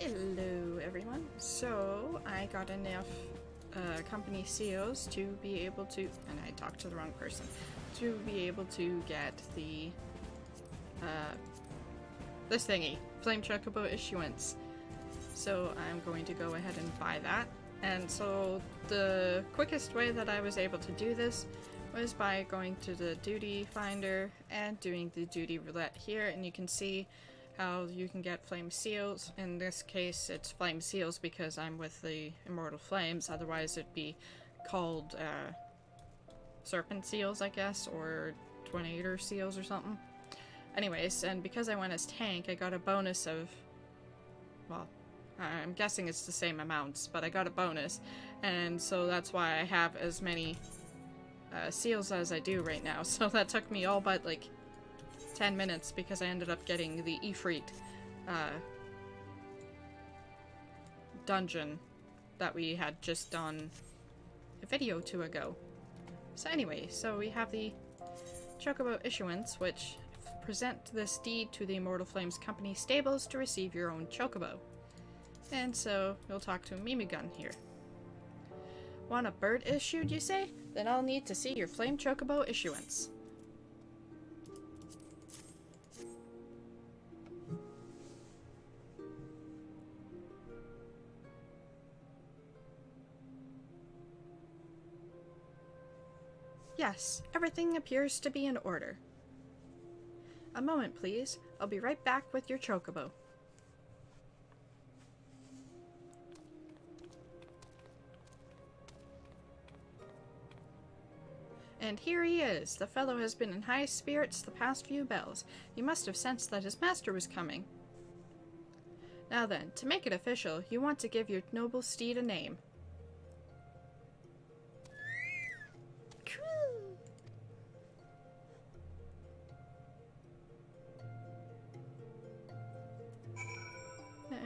Hello everyone. So I got enough company CEOs to be able to, and I talked to the wrong person, to be able to get the this thingy, Flame Chocobo issuance. So I'm going to go ahead and buy that. And so the quickest way that I was able to do this was by going to the duty finder and doing the duty roulette here, and you can see how you can get flame seals. In this case it's flame seals because I'm with the immortal flames, otherwise it'd be called serpent seals, I guess, or tornado seals or something. Anyways, and because I went as tank, I got a bonus of, well, I'm guessing it's the same amounts, but I got a bonus, and so that's why I have as many seals as I do right now. So that took me all but like 10 minutes because I ended up getting the Ifrit dungeon that we had just done a video or two ago. So anyway, so we have the Chocobo issuance, which present this deed to the Immortal Flames Company stables to receive your own Chocobo. And so we'll talk to Mimigun here. Want a bird issued, you say? Then I'll need to see your Flame Chocobo issuance. Yes, everything appears to be in order. A moment, please. I'll be right back with your Chocobo. And here he is. The fellow has been in high spirits the past few bells. You must have sensed that his master was coming. Now then, to make it official, you want to give your noble steed a name.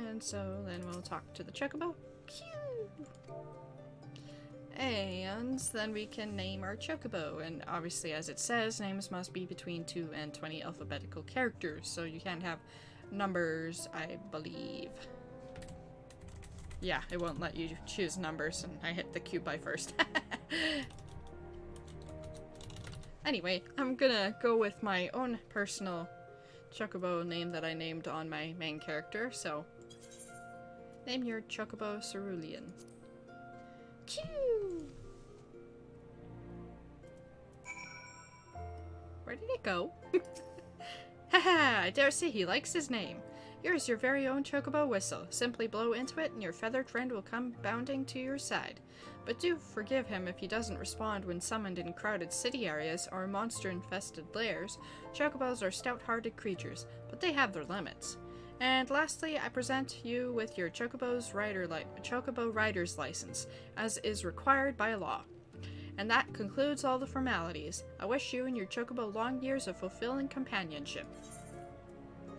And so then we'll talk to the Chocobo. And then we can name our Chocobo. And obviously, as it says, names must be between 2 and 20 alphabetical characters. So you can't have numbers, I believe. Yeah, it won't let you choose numbers, and I hit the Q by first. Anyway, I'm gonna go with my own personal Chocobo name that I named on my main character, so name your Chocobo Cerulean. Q! Where did it go? Haha, I dare say he likes his name. Here's your very own Chocobo whistle. Simply blow into it and your feathered friend will come bounding to your side. But do forgive him if he doesn't respond when summoned in crowded city areas or monster-infested lairs. Chocobos are stout-hearted creatures, but they have their limits. And lastly, I present you with your Chocobo Rider's License, as is required by law. And that concludes all the formalities. I wish you and your Chocobo long years of fulfilling companionship.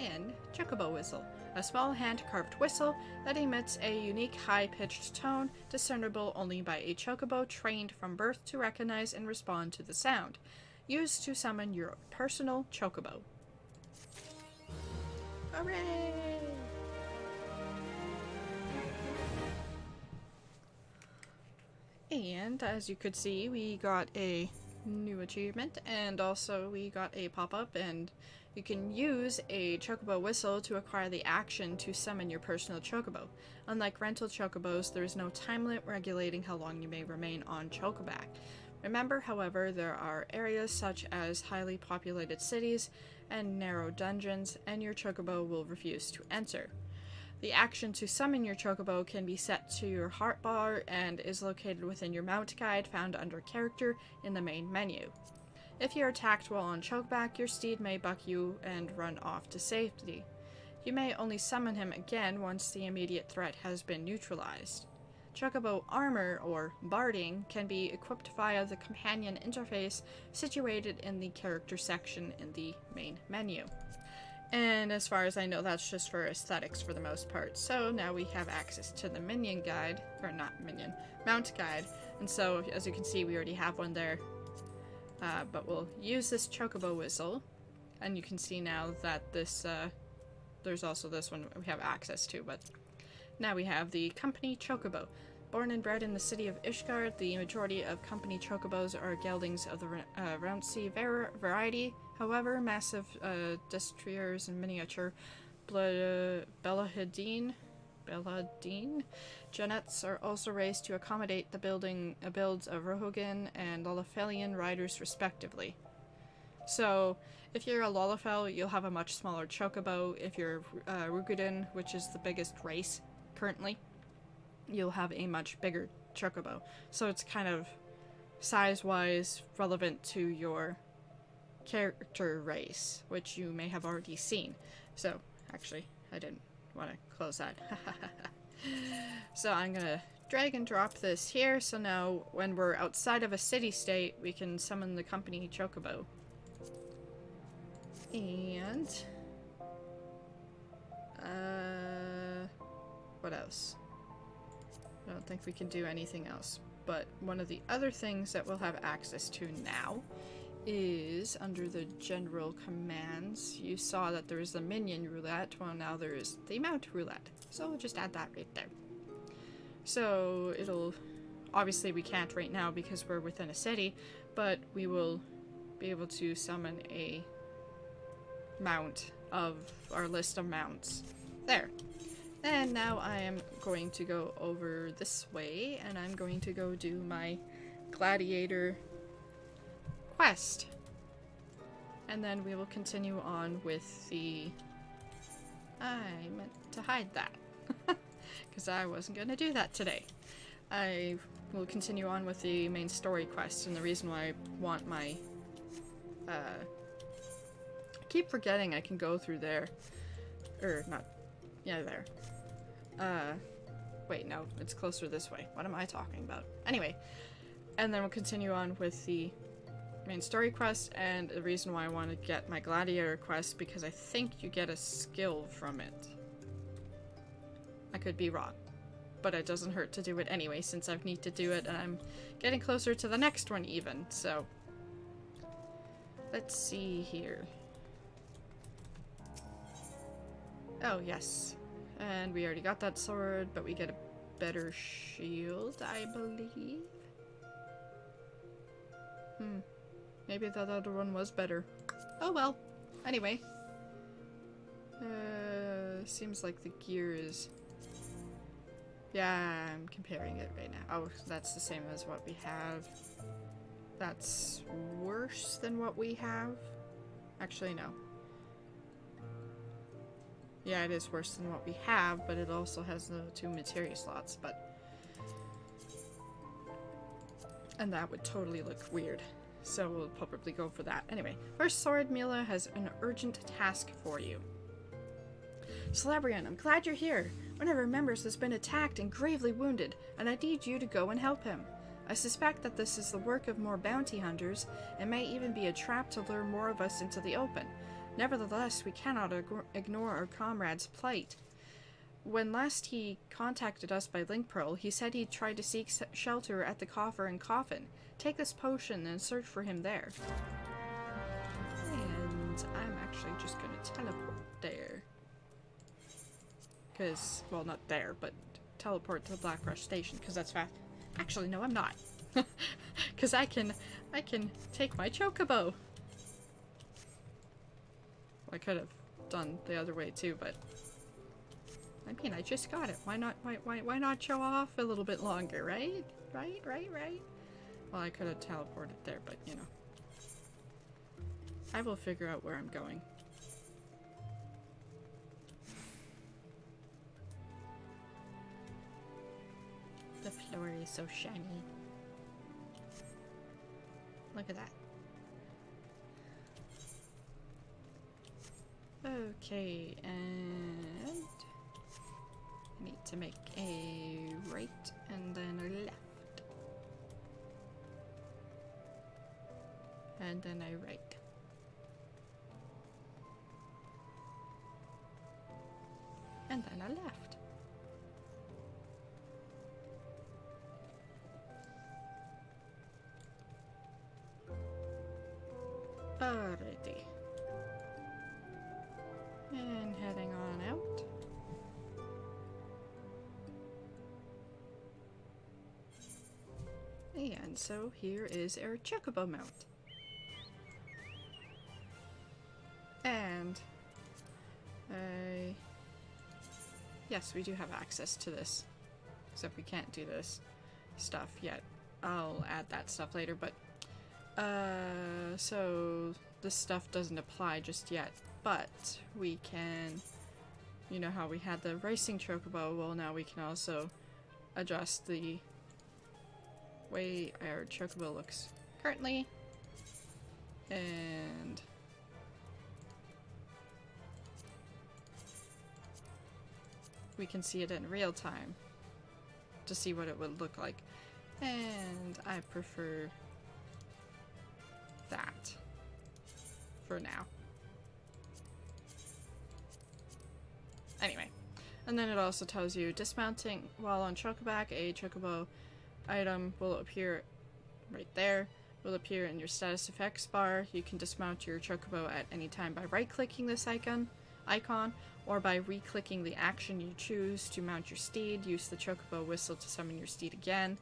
And Chocobo Whistle, a small hand-carved whistle that emits a unique high-pitched tone discernible only by a Chocobo trained from birth to recognize and respond to the sound, used to summon your personal Chocobo. Hooray! And as you could see, we got a new achievement, and also we got a pop-up, and you can use a Chocobo whistle to acquire the action to summon your personal Chocobo. Unlike rental Chocobos, there is no time limit regulating how long you may remain on Chocoback. Remember, however, there are areas such as highly populated cities and narrow dungeons, and your Chocobo will refuse to enter. The action to summon your Chocobo can be set to your heart bar and is located within your mount guide found under character in the main menu. If you're attacked while on Chocoback, your steed may buck you and run off to safety. You may only summon him again once the immediate threat has been neutralized. Chocobo armor, or barding, can be equipped via the companion interface situated in the character section in the main menu. And as far as I know, that's just for aesthetics for the most part. So now we have access to the minion guide, or not minion, mount guide. And so, as you can see, we already have one there. But we'll use this Chocobo whistle. And you can see now that this, there's also this one we have access to, but Now we have the Company Chocobo. Born and bred in the city of Ishgard, the majority of Company Chocobos are geldings of the Rouncy variety. However, massive destriers and miniature Belahidine Genets are also raised to accommodate the builds of Rohogin and Lolafelian riders respectively. So, if you're a Lolafel, you'll have a much smaller Chocobo. If you're Rugudin, which is the biggest race currently, you'll have a much bigger Chocobo. So it's kind of size-wise relevant to your character race, which you may have already seen. So, actually, I didn't want to close that. So I'm gonna drag and drop this here, so now when we're outside of a city-state, we can summon the Company Chocobo. And what else? I don't think we can do anything else. But one of the other things that we'll have access to now is under the general commands. You saw that there is the minion roulette. Well, now there is the mount roulette. So we'll just add that right there. So it'll... Obviously we can't right now because we're within a city, but we will be able to summon a mount of our list of mounts. There. And now I am going to go over this way, and I'm going to go do my gladiator quest. And then we will continue on with the... I meant to hide that. Because I wasn't going to do that today. I will continue on with the main story quest, and the reason why I want my... I keep forgetting I can go through there. Or, not... Yeah, there. Wait, no, it's closer this way. What am I talking about? Anyway, and then we'll continue on with the main story quest, and the reason why I want to get my gladiator quest, because I think you get a skill from it. I could be wrong, but it doesn't hurt to do it anyway, since I need to do it, and I'm getting closer to the next one even, so... Let's see here. Oh, yes. And we already got that sword, but we get a better shield, I believe. Maybe that other one was better. Oh well. Anyway. Seems like the gear is... Yeah, I'm comparing it right now. Oh, that's the same as what we have. That's worse than what we have. Actually, no. Yeah, it is worse than what we have, but it also has the 2 materia slots, but... And that would totally look weird. So we'll probably go for that. Anyway, first sword, Mila has an urgent task for you. Celebrian, I'm glad you're here. One of our members has been attacked and gravely wounded, and I need you to go and help him. I suspect that this is the work of more bounty hunters, and may even be a trap to lure more of us into the open. Nevertheless, we cannot ignore our comrade's plight. When last he contacted us by link pearl, he said he tried to seek shelter at the coffer and coffin. Take this potion and search for him there. And I'm actually just going to teleport there. Because, well, not there, but teleport to the Black Rush Station, because that's fast. Actually, no, I'm not. Because I can take my chocobo. Well, I could have done the other way too, but I mean, I just got it. Why not show off a little bit longer, right? Right. Well, I could have teleported there, but you know. I will figure out where I'm going. The floor is so shiny. Look at that. Okay, and I need to make a right and then a left. And then a right. And then a left. Alrighty. And heading on out. And so here is our Chocobo mount. And yes, we do have access to this. Except we can't do this stuff yet. I'll add that stuff later, but so this stuff doesn't apply just yet, but we can, you know how we had the racing Chocobo, well now we can also adjust the way our Chocobo looks currently, and we can see it in real time to see what it would look like, and I prefer that for now. Anyway, and then it also tells you dismounting while on Chocoback, a Chocobo item will appear right there, will appear in your status effects bar. You can dismount your Chocobo at any time by right-clicking this icon, or by re-clicking the action you choose to mount your steed. Use the Chocobo whistle to summon your steed again.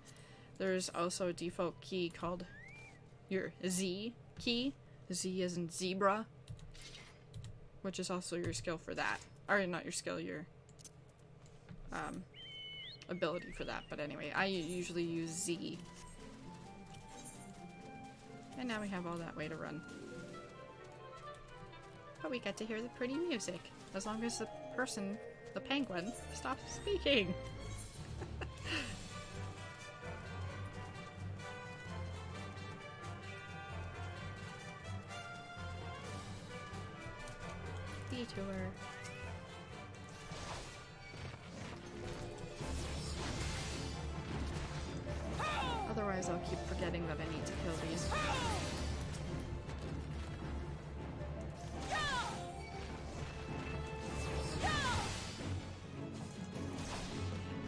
There's also a default key called your Z key. Z as in zebra, which is also your skill for that. Or not your skill, your ability for that. But anyway, I usually use Z. And now we have all that way to run. But we get to hear the pretty music, as long as the person, the penguin, stops speaking. Detour. Otherwise I'll keep forgetting that I need to kill these.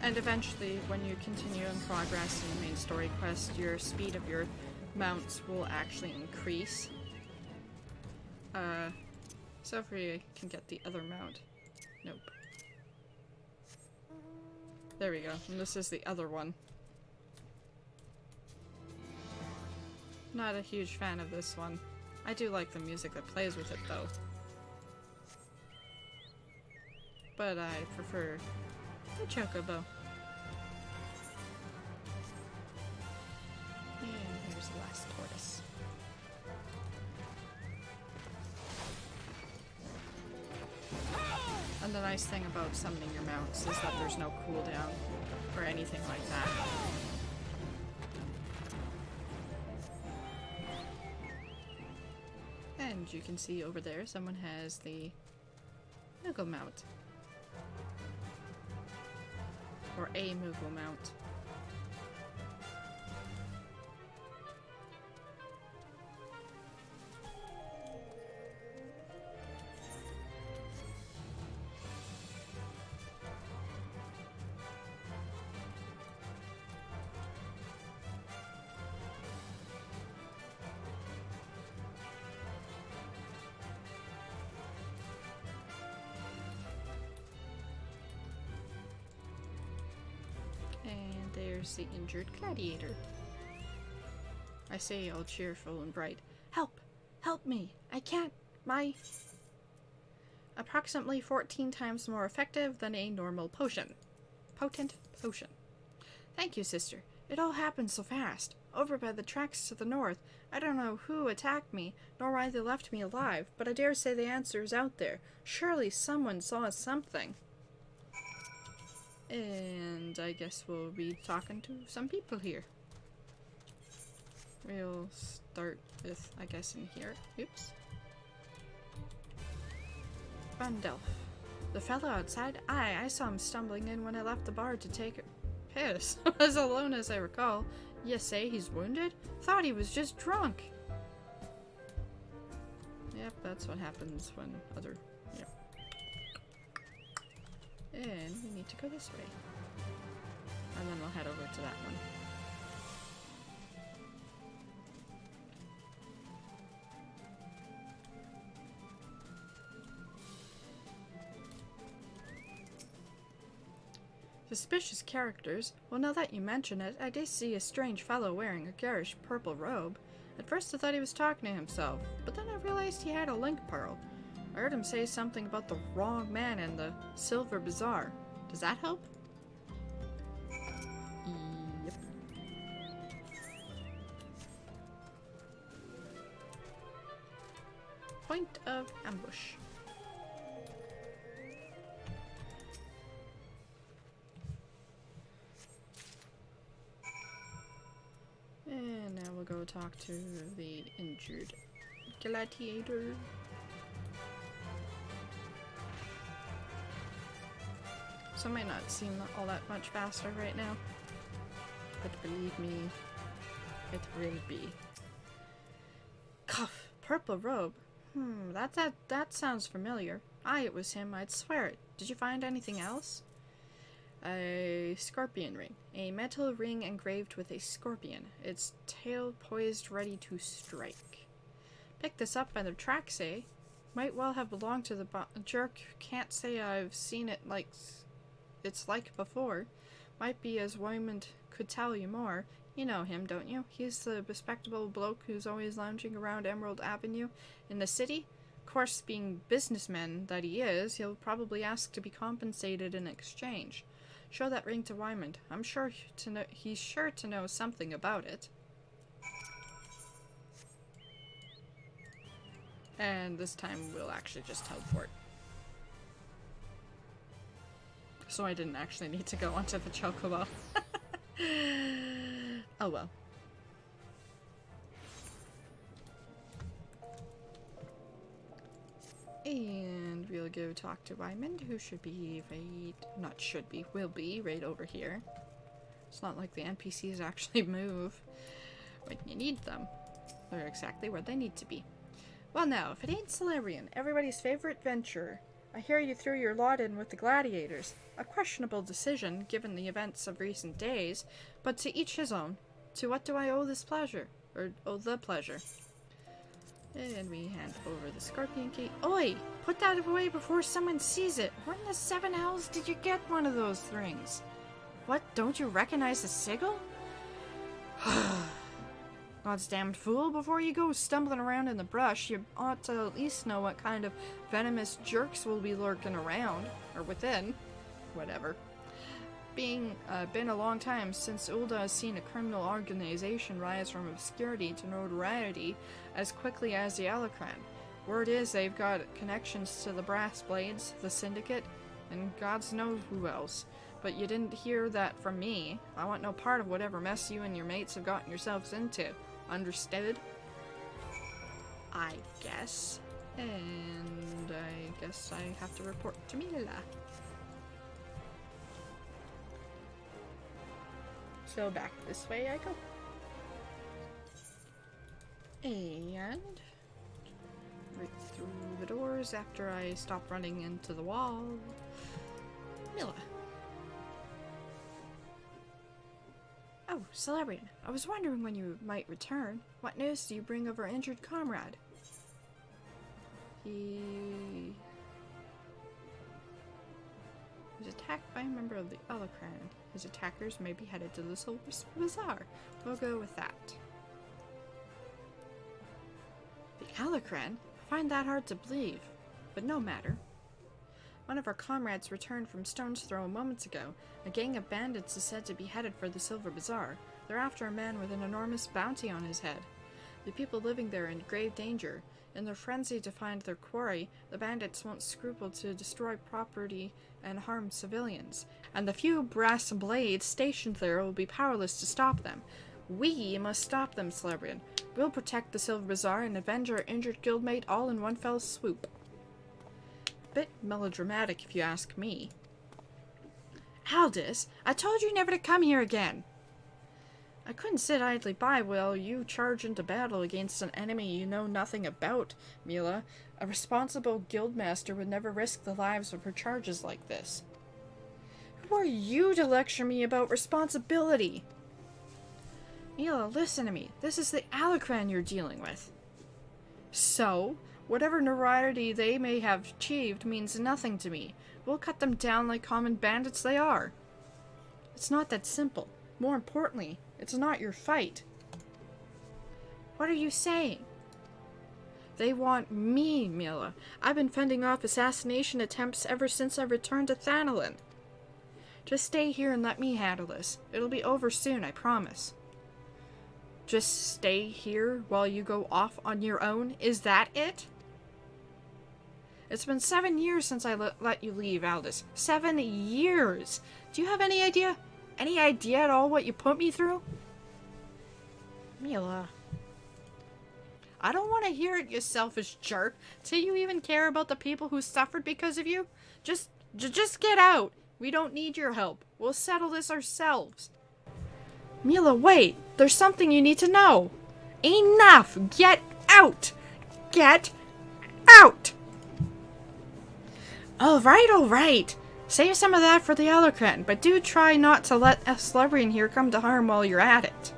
And eventually, when you continue in progress in the main story quest, your speed of your mounts will actually increase. So if we can get the other mount. Nope. There we go. And this is the other one. Not a huge fan of this one. I do like the music that plays with it, though. But I prefer the Chocobo. And here's the last tortoise. And the nice thing about summoning your mounts is that there's no cooldown or anything like that. And you can see over there someone has the Moogle mount. Or a Moogle mount. And there's the injured gladiator. I say all cheerful and bright. Help! Help me! I can't! My... Approximately 14 times more effective than a normal potion. Potent potion. Thank you, sister. It all happened so fast. Over by the tracks to the north. I don't know who attacked me, nor why they left me alive, but I dare say the answer is out there. Surely someone saw something. And I guess we'll be talking to some people here. We'll start with, I guess, in here. Oops. Bundelf. The fellow outside? Aye, I saw him stumbling in when I left the bar to take a piss. As alone as I recall. You say he's wounded? Thought he was just drunk. Yep, that's what happens when other... Yep. And we need to go this way. And then we'll head over to that one. Suspicious characters? Well, now that you mention it, I did see a strange fellow wearing a garish purple robe. At first I thought he was talking to himself, but then I realized he had a link pearl. I heard him say something about the wrong man and the Silver Bazaar. Does that help? Yep. Point of ambush. And now we'll go talk to the injured gladiator. So it might not seem all that much faster right now, but believe me, it will be. Cuff, purple robe. That sounds familiar. Aye, it was him, I'd swear it. Did you find anything else? A scorpion ring. A metal ring engraved with a scorpion. Its tail poised ready to strike. Picked this up by the tracks, eh? Might well have belonged to the jerk. Can't say I've seen it like it's like before. Might be as Wymond could tell you more. You know him, don't you? He's the respectable bloke who's always lounging around Emerald Avenue in the city. Of course, being businessman that he is, he'll probably ask to be compensated in exchange. Show that ring to Wymond. I'm sure he's sure to know something about it. And this time we'll actually just teleport. So I didn't actually need to go onto the Chocobo. Oh well. And we'll go talk to Wymond, who should be will be right over here. It's not like the NPCs actually move when you need them. They're exactly where they need to be. Well now, if it ain't Solarian, everybody's favorite venturer. I hear you threw your lot in with the gladiators. A questionable decision, given the events of recent days, but to each his own. To what do I owe this pleasure? Or owe the pleasure? And we hand over the scorpion key. Oi! Put that away before someone sees it! Where in the seven hells did you get one of those things? What, don't you recognize the sigil? God's damned fool, before you go stumbling around in the brush, you ought to at least know what kind of venomous jerks will be lurking around. Or within. Whatever. Been a long time since Ulda has seen a criminal organization rise from obscurity to notoriety as quickly as the Alacran. Word is they've got connections to the Brass Blades, the Syndicate, and gods knows who else. But you didn't hear that from me. I want no part of whatever mess you and your mates have gotten yourselves into. Understood? I guess. And I guess I have to report to Mila. So back this way I go. And right through the doors after I stop running into the wall. Mila. Oh, Solarian, I was wondering when you might return. What news do you bring of our injured comrade? He was attacked by a member of the Alacran. His attackers may be headed to the Silver Bazaar. We'll go with that. The Alacran? I find that hard to believe, but no matter. One of our comrades returned from Stone's Throw moments ago. A gang of bandits is said to be headed for the Silver Bazaar. They're after a man with an enormous bounty on his head. The people living there are in grave danger. In their frenzy to find their quarry, the bandits won't scruple to destroy property and harm civilians, and the few brass blades stationed there will be powerless to stop them. We must stop them, Solarian. We'll protect the Silver Bazaar and avenge our injured guildmate all in one fell swoop. Bit melodramatic, if you ask me. Aldous, I told you never to come here again! I couldn't sit idly by while you charge into battle against an enemy you know nothing about, Mila. A responsible guildmaster would never risk the lives of her charges like this. Who are you to lecture me about responsibility? Mila, listen to me. This is the Alacran you're dealing with. So? Whatever notoriety they may have achieved means nothing to me. We'll cut them down like common bandits they are. It's not that simple. More importantly, it's not your fight. What are you saying? They want me, Mila. I've been fending off assassination attempts ever since I returned to Thanalin. Just stay here and let me handle this. It'll be over soon, I promise. Just stay here while you go off on your own? Is that it? It's been 7 years since I let you leave, Aldous. 7 years! Do you have any idea? Any idea at all what you put me through? Mila. I don't want to hear it, you selfish jerk. Do you even care about the people who suffered because of you? Just get out. We don't need your help. We'll settle this ourselves. Mila, wait. There's something you need to know. Enough! Get out! Get out! Alright. Save some of that for the Alucran, but do try not to let a celebrity here come to harm while you're at it.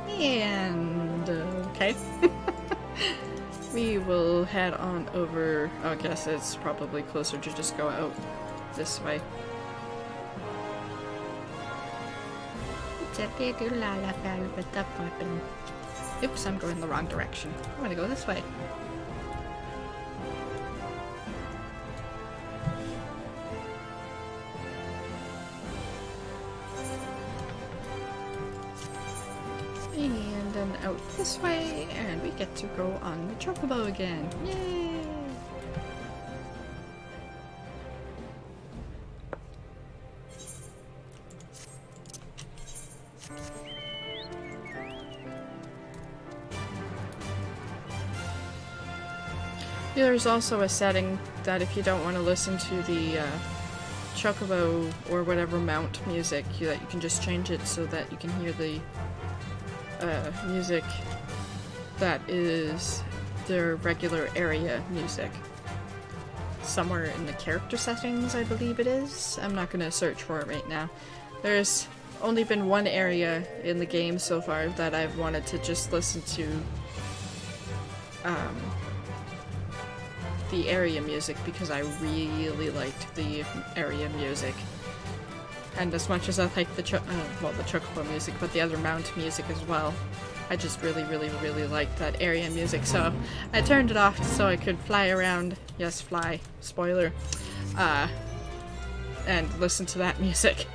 And, okay. We will head on over. I guess it's probably closer to just go out this way. Oops, I'm going the wrong direction. I'm gonna go this way. And then out this way, and we get to go on the Chocobo again. Yay! There's also a setting that if you don't want to listen to the Chocobo or whatever mount music, that you can just change it so that you can hear the music that is their regular area music. Somewhere in the character settings, I believe it is. I'm not going to search for it right now. There's only been one area in the game so far that I've wanted to just listen to the area music because I really liked the area music. And as much as I like the Chocobo music, but the other mount music as well, I just really liked that area music. So I turned it off so I could fly around. Yes, fly. Spoiler. And listen to that music.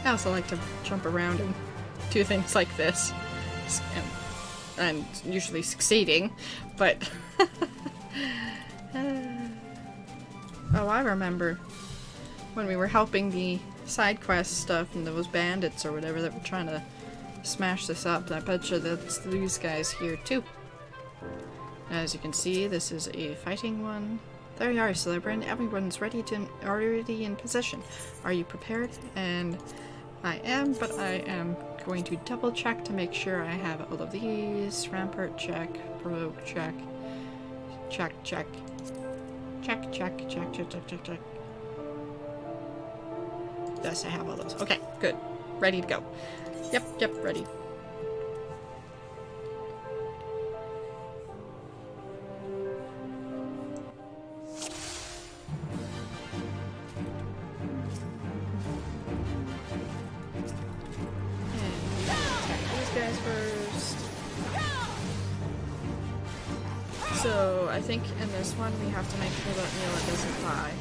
I also like to jump around and do things like this. And usually succeeding, but oh, I remember when we were helping the side quest stuff and those bandits or whatever that were trying to smash this up. I bet you that's these guys here too. As you can see, this is a fighting one. There you are, Celebrant. Everyone's already in position. Are you prepared? And I am, but I am going to double check to make sure I have all of these. Rampart check, provoke check, check. Yes, I have all those. Okay, good. Ready to go. Yep, ready. So, I think in this one we have to make sure that Mila doesn't die.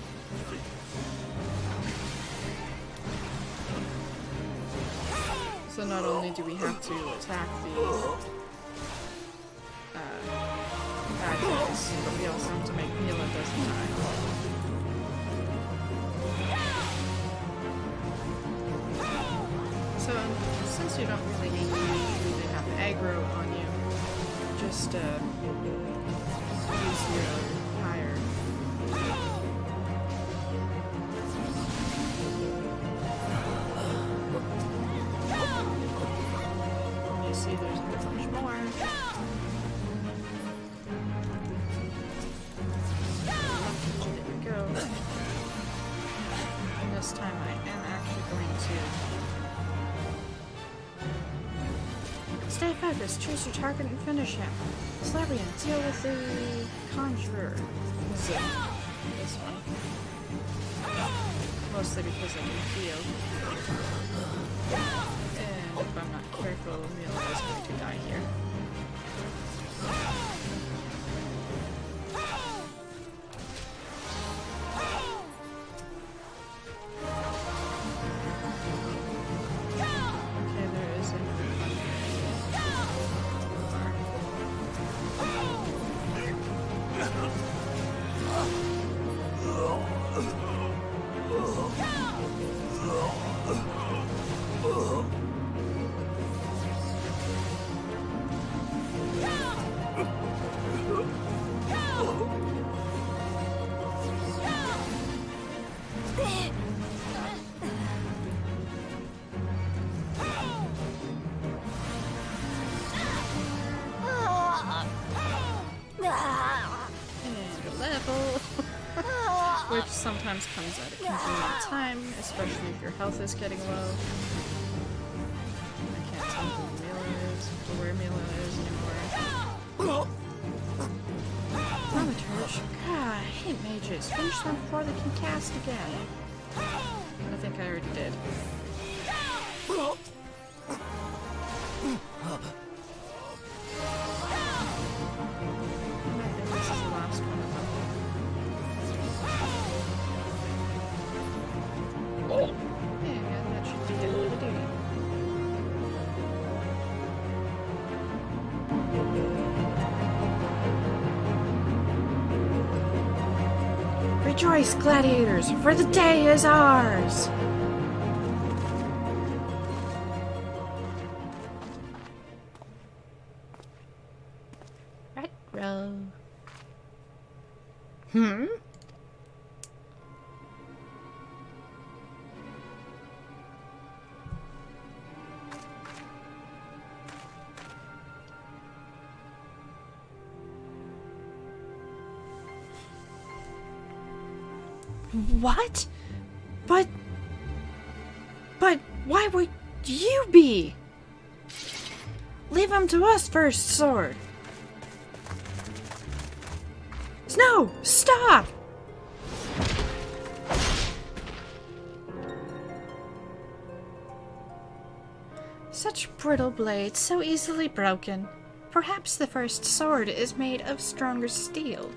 So not only do we have to attack the bad guys, but we also have to make Mila doesn't die. So, since you don't really have aggro on you, just use your higher. You see there's much more. There we go. And this time I am going to... Stay focused, choose your target and finish him. Celebrian, deal with the conjurer. Zip. This one. Mostly because I can heal. And if I'm not careful, Mila is going to die here. Which sometimes comes at a convenient time, especially if your health is getting low. I can't tell who Mila is, or where Mila is anymore. Thaumaturge. God, I hate mages. Finish them before they can cast again. I think I already did. Rejoice, gladiators, for the day is ours! Retro. What? But why would you be? Leave him to us first, Sword. No, stop! Such brittle blades, so easily broken. Perhaps the first sword is made of stronger steel.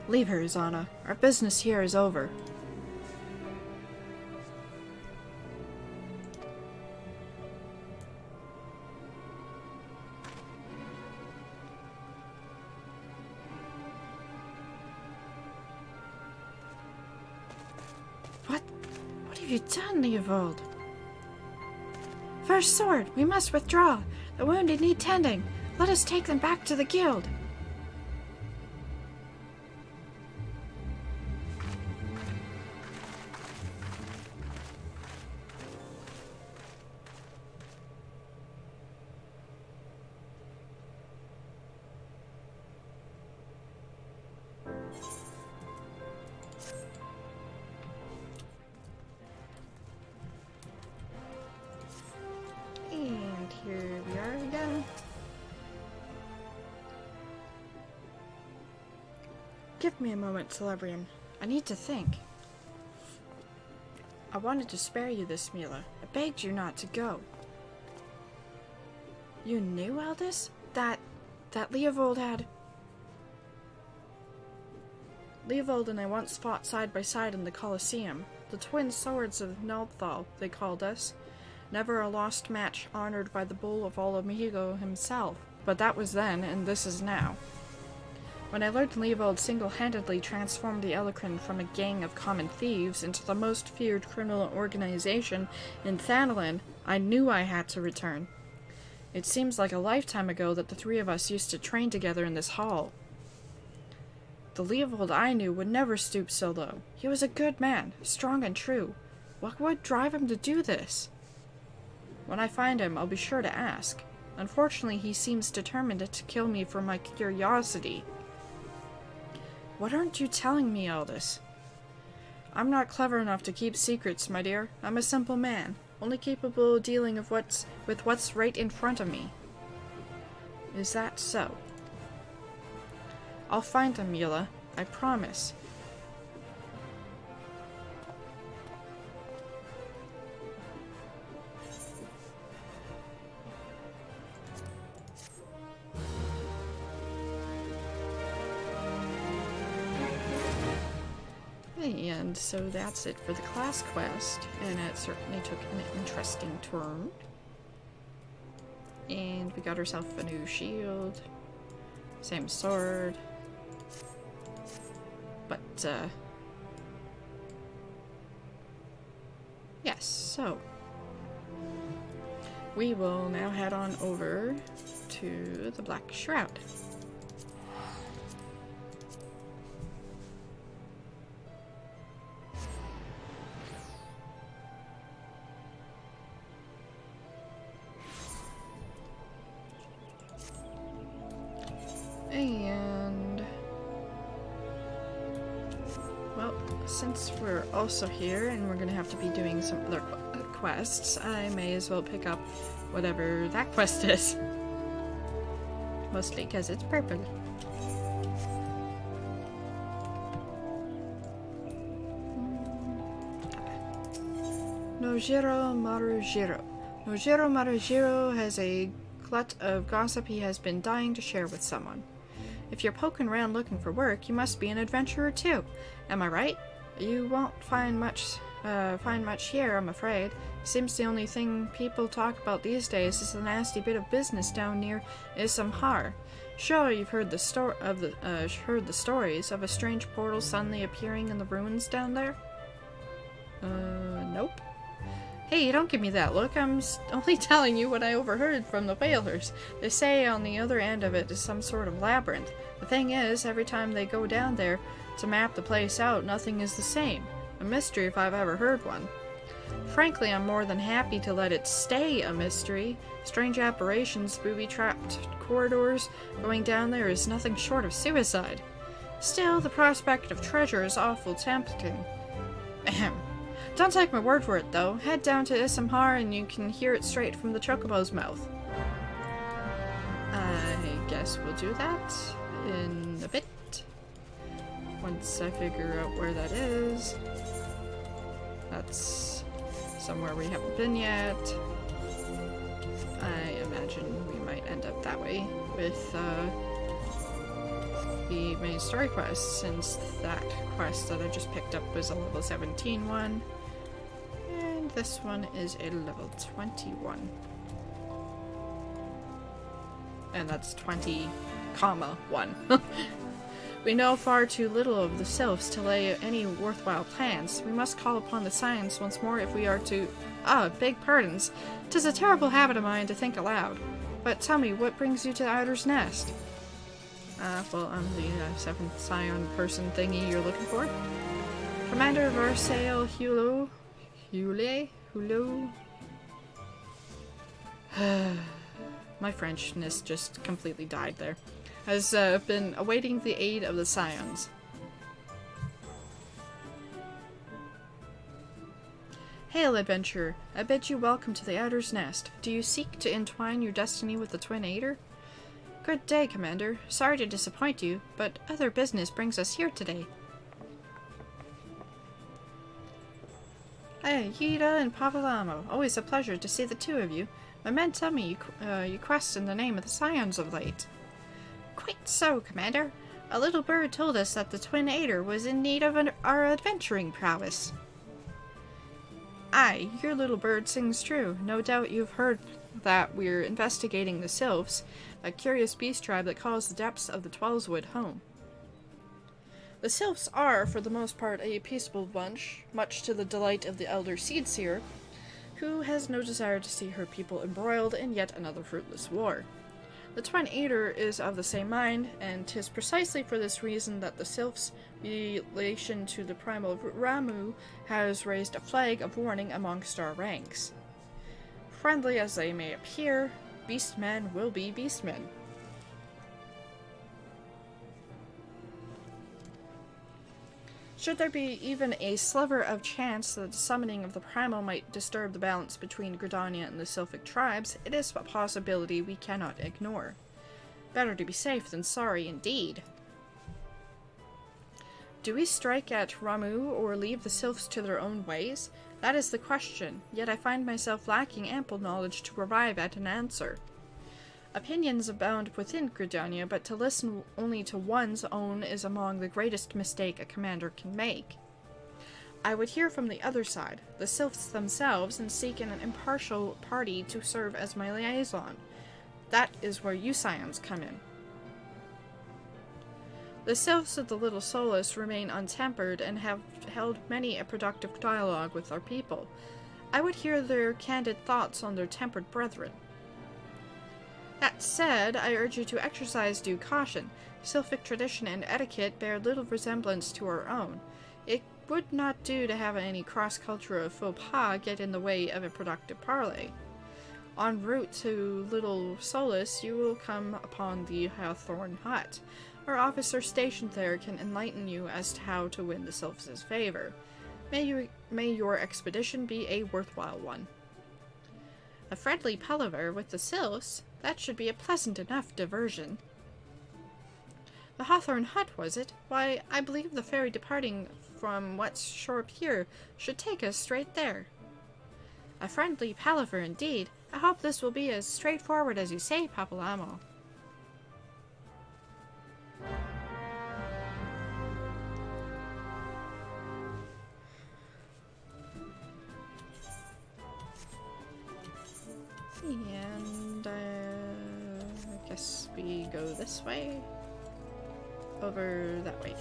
Leave her, Izana. Our business here is over. What have you done, Leovold? First sword, we must withdraw. The wounded need tending. Let us take them back to the guild. Here we are again. Give me a moment, Celebrian. I need to think. I wanted to spare you this, Mila. I begged you not to go. You knew, Aldous? That Leovold had... Leovold and I once fought side by side in the Colosseum. The twin swords of Nalthal, they called us. Never a lost match, honored by the bull of Amigo himself. But that was then, and this is now. When I learned Leovold single-handedly transformed the Eloquent from a gang of common thieves into the most feared criminal organization in Thanalan, I knew I had to return. It seems like a lifetime ago that the three of us used to train together in this hall. The Leovold I knew would never stoop so low. He was a good man, strong and true. What would drive him to do this? When I find him, I'll be sure to ask. Unfortunately, he seems determined to kill me for my curiosity. What aren't you telling me, Aldous? I'm not clever enough to keep secrets, my dear. I'm a simple man, only capable of dealing with what's right in front of me. Is that so? I'll find them, Mila. I promise. And so that's it for the class quest, and it certainly took an interesting turn. And we got ourselves a new shield, same sword, but yes, so we will now head on over to the Black Shroud. And, well, since we're also here and we're gonna have to be doing some other quests, I may as well pick up whatever that quest is. Mostly because it's purple. Nojiro Marujiro. Nojiro Marujiro has a glut of gossip he has been dying to share with someone. If you're poking around looking for work, you must be an adventurer too. Am I right? You won't find much here, I'm afraid. Seems the only thing people talk about these days is the nasty bit of business down near Isamhar. Sure, you've heard the stories of a strange portal suddenly appearing in the ruins down there? Nope. Hey, don't give me that look. I'm only telling you what I overheard from the whalers. They say on the other end of it is some sort of labyrinth. The thing is, every time they go down there to map the place out, nothing is the same. A mystery if I've ever heard one. Frankly, I'm more than happy to let it stay a mystery. Strange apparitions, booby-trapped corridors, going down there is nothing short of suicide. Still, the prospect of treasure is awful tempting. Ahem. Don't take my word for it, though. Head down to Isamhar and you can hear it straight from the Chocobo's mouth. I guess we'll do that in a bit. Once I figure out where that is. That's somewhere we haven't been yet. I imagine we might end up that way with the main story quest, since that quest that I just picked up was a level 17 one. And this one is a level 21. And that's 20, comma 1. We know far too little of the sylphs to lay any worthwhile plans. We must call upon the science once more if we are to... beg pardons. 'Tis a terrible habit of mine to think aloud. But tell me, what brings you to Eider's Nest? Well, I'm the 7th Scion person thingy you're looking for. Commander Varsail Hule? My Frenchness just completely died there. Has been awaiting the aid of the Scions. Hail, adventurer! I bid you welcome to the Eider's Nest. Do you seek to entwine your destiny with the Twin Aider? Good day, Commander. Sorry to disappoint you, but other business brings us here today. Hey, Yida and Pavolamo. Always a pleasure to see the two of you. My men tell me you quest in the name of the Scions of late. Quite so, Commander. A little bird told us that the Twin Aider was in need of our adventuring prowess. Aye, your little bird sings true. No doubt you've heard that we're investigating the Sylphs, a curious beast tribe that calls the depths of the Twelveswood home. The Sylphs are, for the most part, a peaceable bunch, much to the delight of the elder Seedseer, who has no desire to see her people embroiled in yet another fruitless war. The Twin Aider is of the same mind, and 'tis precisely for this reason that the Sylphs' relation to the primal Ramu has raised a flag of warning amongst our ranks. Friendly as they may appear, beastmen will be beastmen. Should there be even a sliver of chance that the summoning of the primal might disturb the balance between Gridania and the Sylphic tribes, it is a possibility we cannot ignore. Better to be safe than sorry indeed. Do we strike at Ramu or leave the Sylphs to their own ways? That is the question, yet I find myself lacking ample knowledge to arrive at an answer. Opinions abound within Gridania, but to listen only to one's own is among the greatest mistake a commander can make. I would hear from the other side, the Sylphs themselves, and seek an impartial party to serve as my liaison. That is where you scions come in. The Sylphs of the Little Solace remain untempered and have held many a productive dialogue with our people. I would hear their candid thoughts on their tempered brethren. That said, I urge you to exercise due caution. Sylphic tradition and etiquette bear little resemblance to our own. It would not do to have any cross-cultural faux pas get in the way of a productive parley. En route to Little Solace, you will come upon the Hawthorne Hut. Our officer stationed there can enlighten you as to how to win the Sylphs' favor. May your expedition be a worthwhile one. A friendly palaver with the Sylphs? That should be a pleasant enough diversion. The Hawthorne Hut, was it? Why, I believe the ferry departing from what's shore pier should take us straight there. A friendly palaver indeed. I hope this will be as straightforward as you say, Papalamo. And I guess we go this way. Over that way.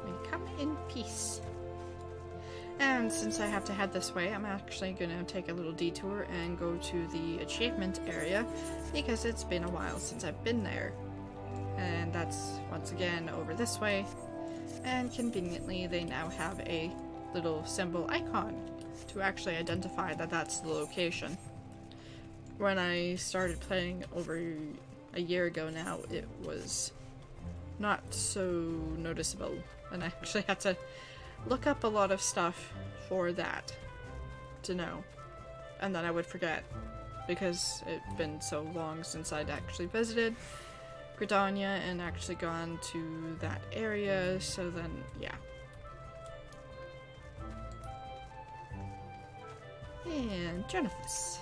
We come in peace. And since I have to head this way, I'm actually going to take a little detour and go to the achievement area because it's been a while since I've been there. And that's once again over this way. And conveniently they now have a little symbol icon to actually identify that that's the location. When I started playing over a year ago now, it was not so noticeable, and I actually had to look up a lot of stuff for that to know, and then I would forget because it'd been so long since I'd actually visited Gridania and actually gone to that area, so then yeah. And Jennifer's.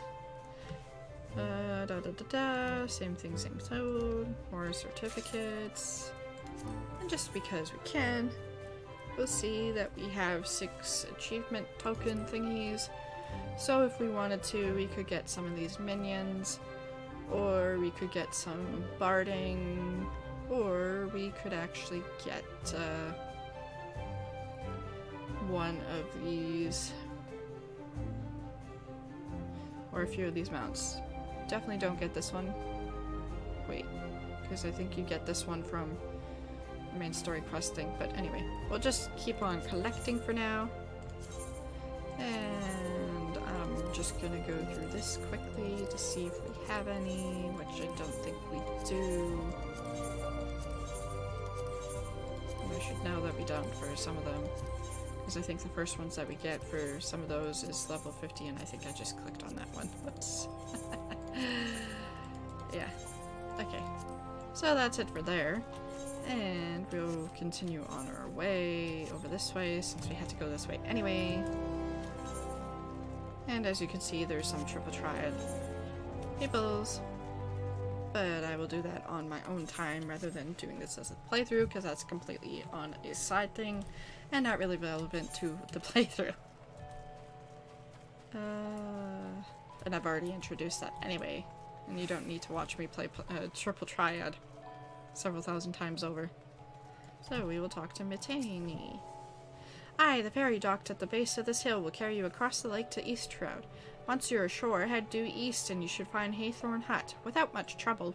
Same thing, same code. More certificates. And just because we can, we'll see that we have 6 achievement token thingies. So if we wanted to, we could get some of these minions, or we could get some barding, or we could actually get one of these, or a few of these mounts. Definitely don't get this one. Wait, because I think you get this one from the main story quest thing. But anyway, we'll just keep on collecting for now. And I'm just gonna go through this quickly to see if we have any, which I don't think we do. And I should know that we don't for some of them. Because I think the first ones that we get for some of those is level 50, and I think I just clicked on that one. Whoops. Yeah. Okay. So that's it for there. And we'll continue on our way over this way, since we had to go this way anyway. And as you can see, there's some triple triad peoples. But I will do that on my own time rather than doing this as a playthrough, because that's completely on a side thing and not really relevant to the playthrough. And I've already introduced that anyway, and you don't need to watch me play triple triad several thousand times over. So we will talk to Mitani. Aye, the ferry docked at the base of this hill will carry you across the lake to East Shroud. Once you're ashore, head due east and you should find Hawthorne Hut, without much trouble.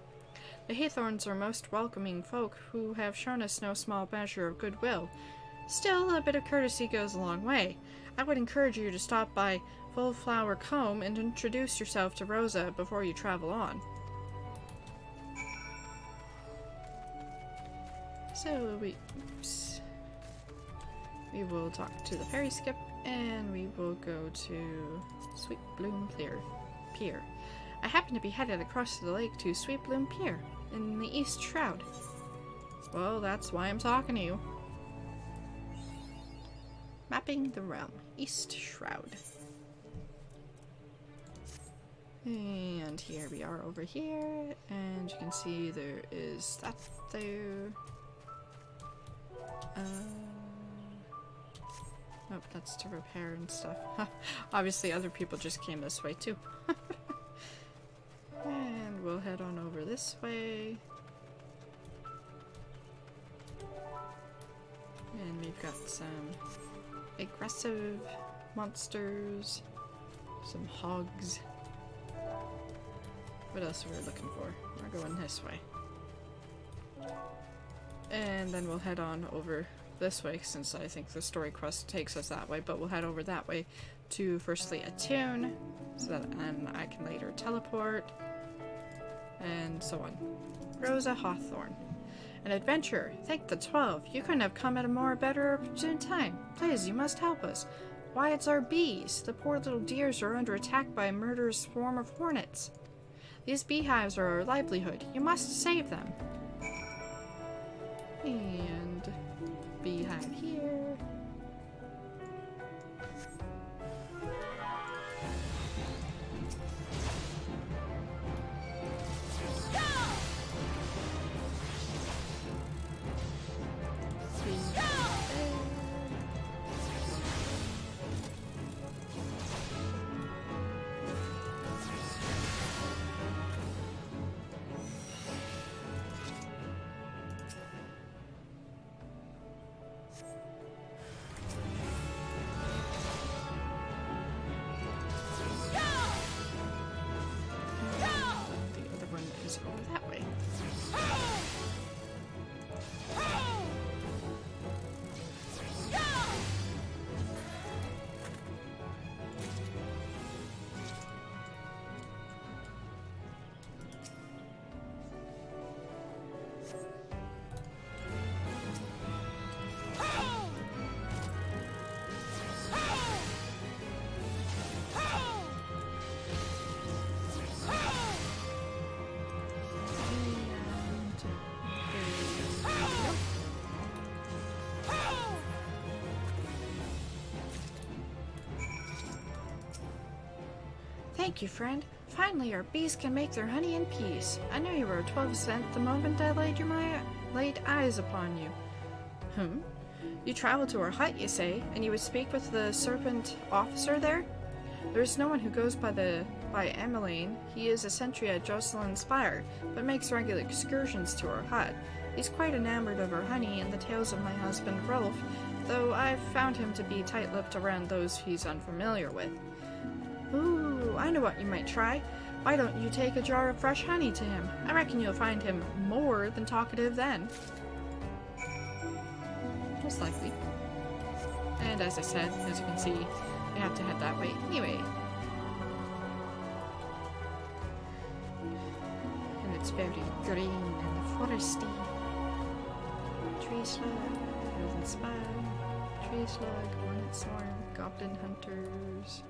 The Hawthorns are most welcoming folk who have shown us no small measure of goodwill. Still, a bit of courtesy goes a long way. I would encourage you to stop by Full Flower Combe and introduce yourself to Rosa before you travel on. So, oops. we will talk to the ferry skip, and we will go to Sweet Bloom Pier. I happen to be headed across the lake to Sweet Bloom Pier in the East Shroud. Well, that's why I'm talking to you. Mapping the realm. East Shroud. And here we are over here, and you can see there is that there. Nope, that's to repair and stuff. Obviously other people just came this way too. And we'll head on over this way. And we've got some aggressive monsters, some hogs. What else are we looking for? We're going this way. And then we'll head on over this way, since I think the story quest takes us that way, but we'll head over that way to firstly attune, so that I can later teleport, and so on. Rosa Hawthorne. An adventurer. Thank the 12. You couldn't have come at a more better opportune time. Please, you must help us. Why, it's our bees. The poor little dears are under attack by a murderous swarm of hornets. These beehives are our livelihood. You must save them. And beehive here. Over that way. Thank you, friend. Finally, our bees can make their honey in peace. I knew you were a 12th cent the moment I laid eyes upon you. You traveled to our hut, you say, and you would speak with the serpent officer there? There is no one who goes by Emmeline. He is a sentry at Jocelyn's Spire, but makes regular excursions to our hut. He's quite enamored of our honey and the tales of my husband Rolf, though I've found him to be tight-lipped around those he's unfamiliar with. Ooh, I know what you might try. Why don't you take a jar of fresh honey to him? I reckon you'll find him more than talkative then. Most likely. And as I said, as you can see, we have to head that way anyway. And it's very green and foresty. Tree slug, frozen spire, tree slug, hornet swarm, goblin hunters,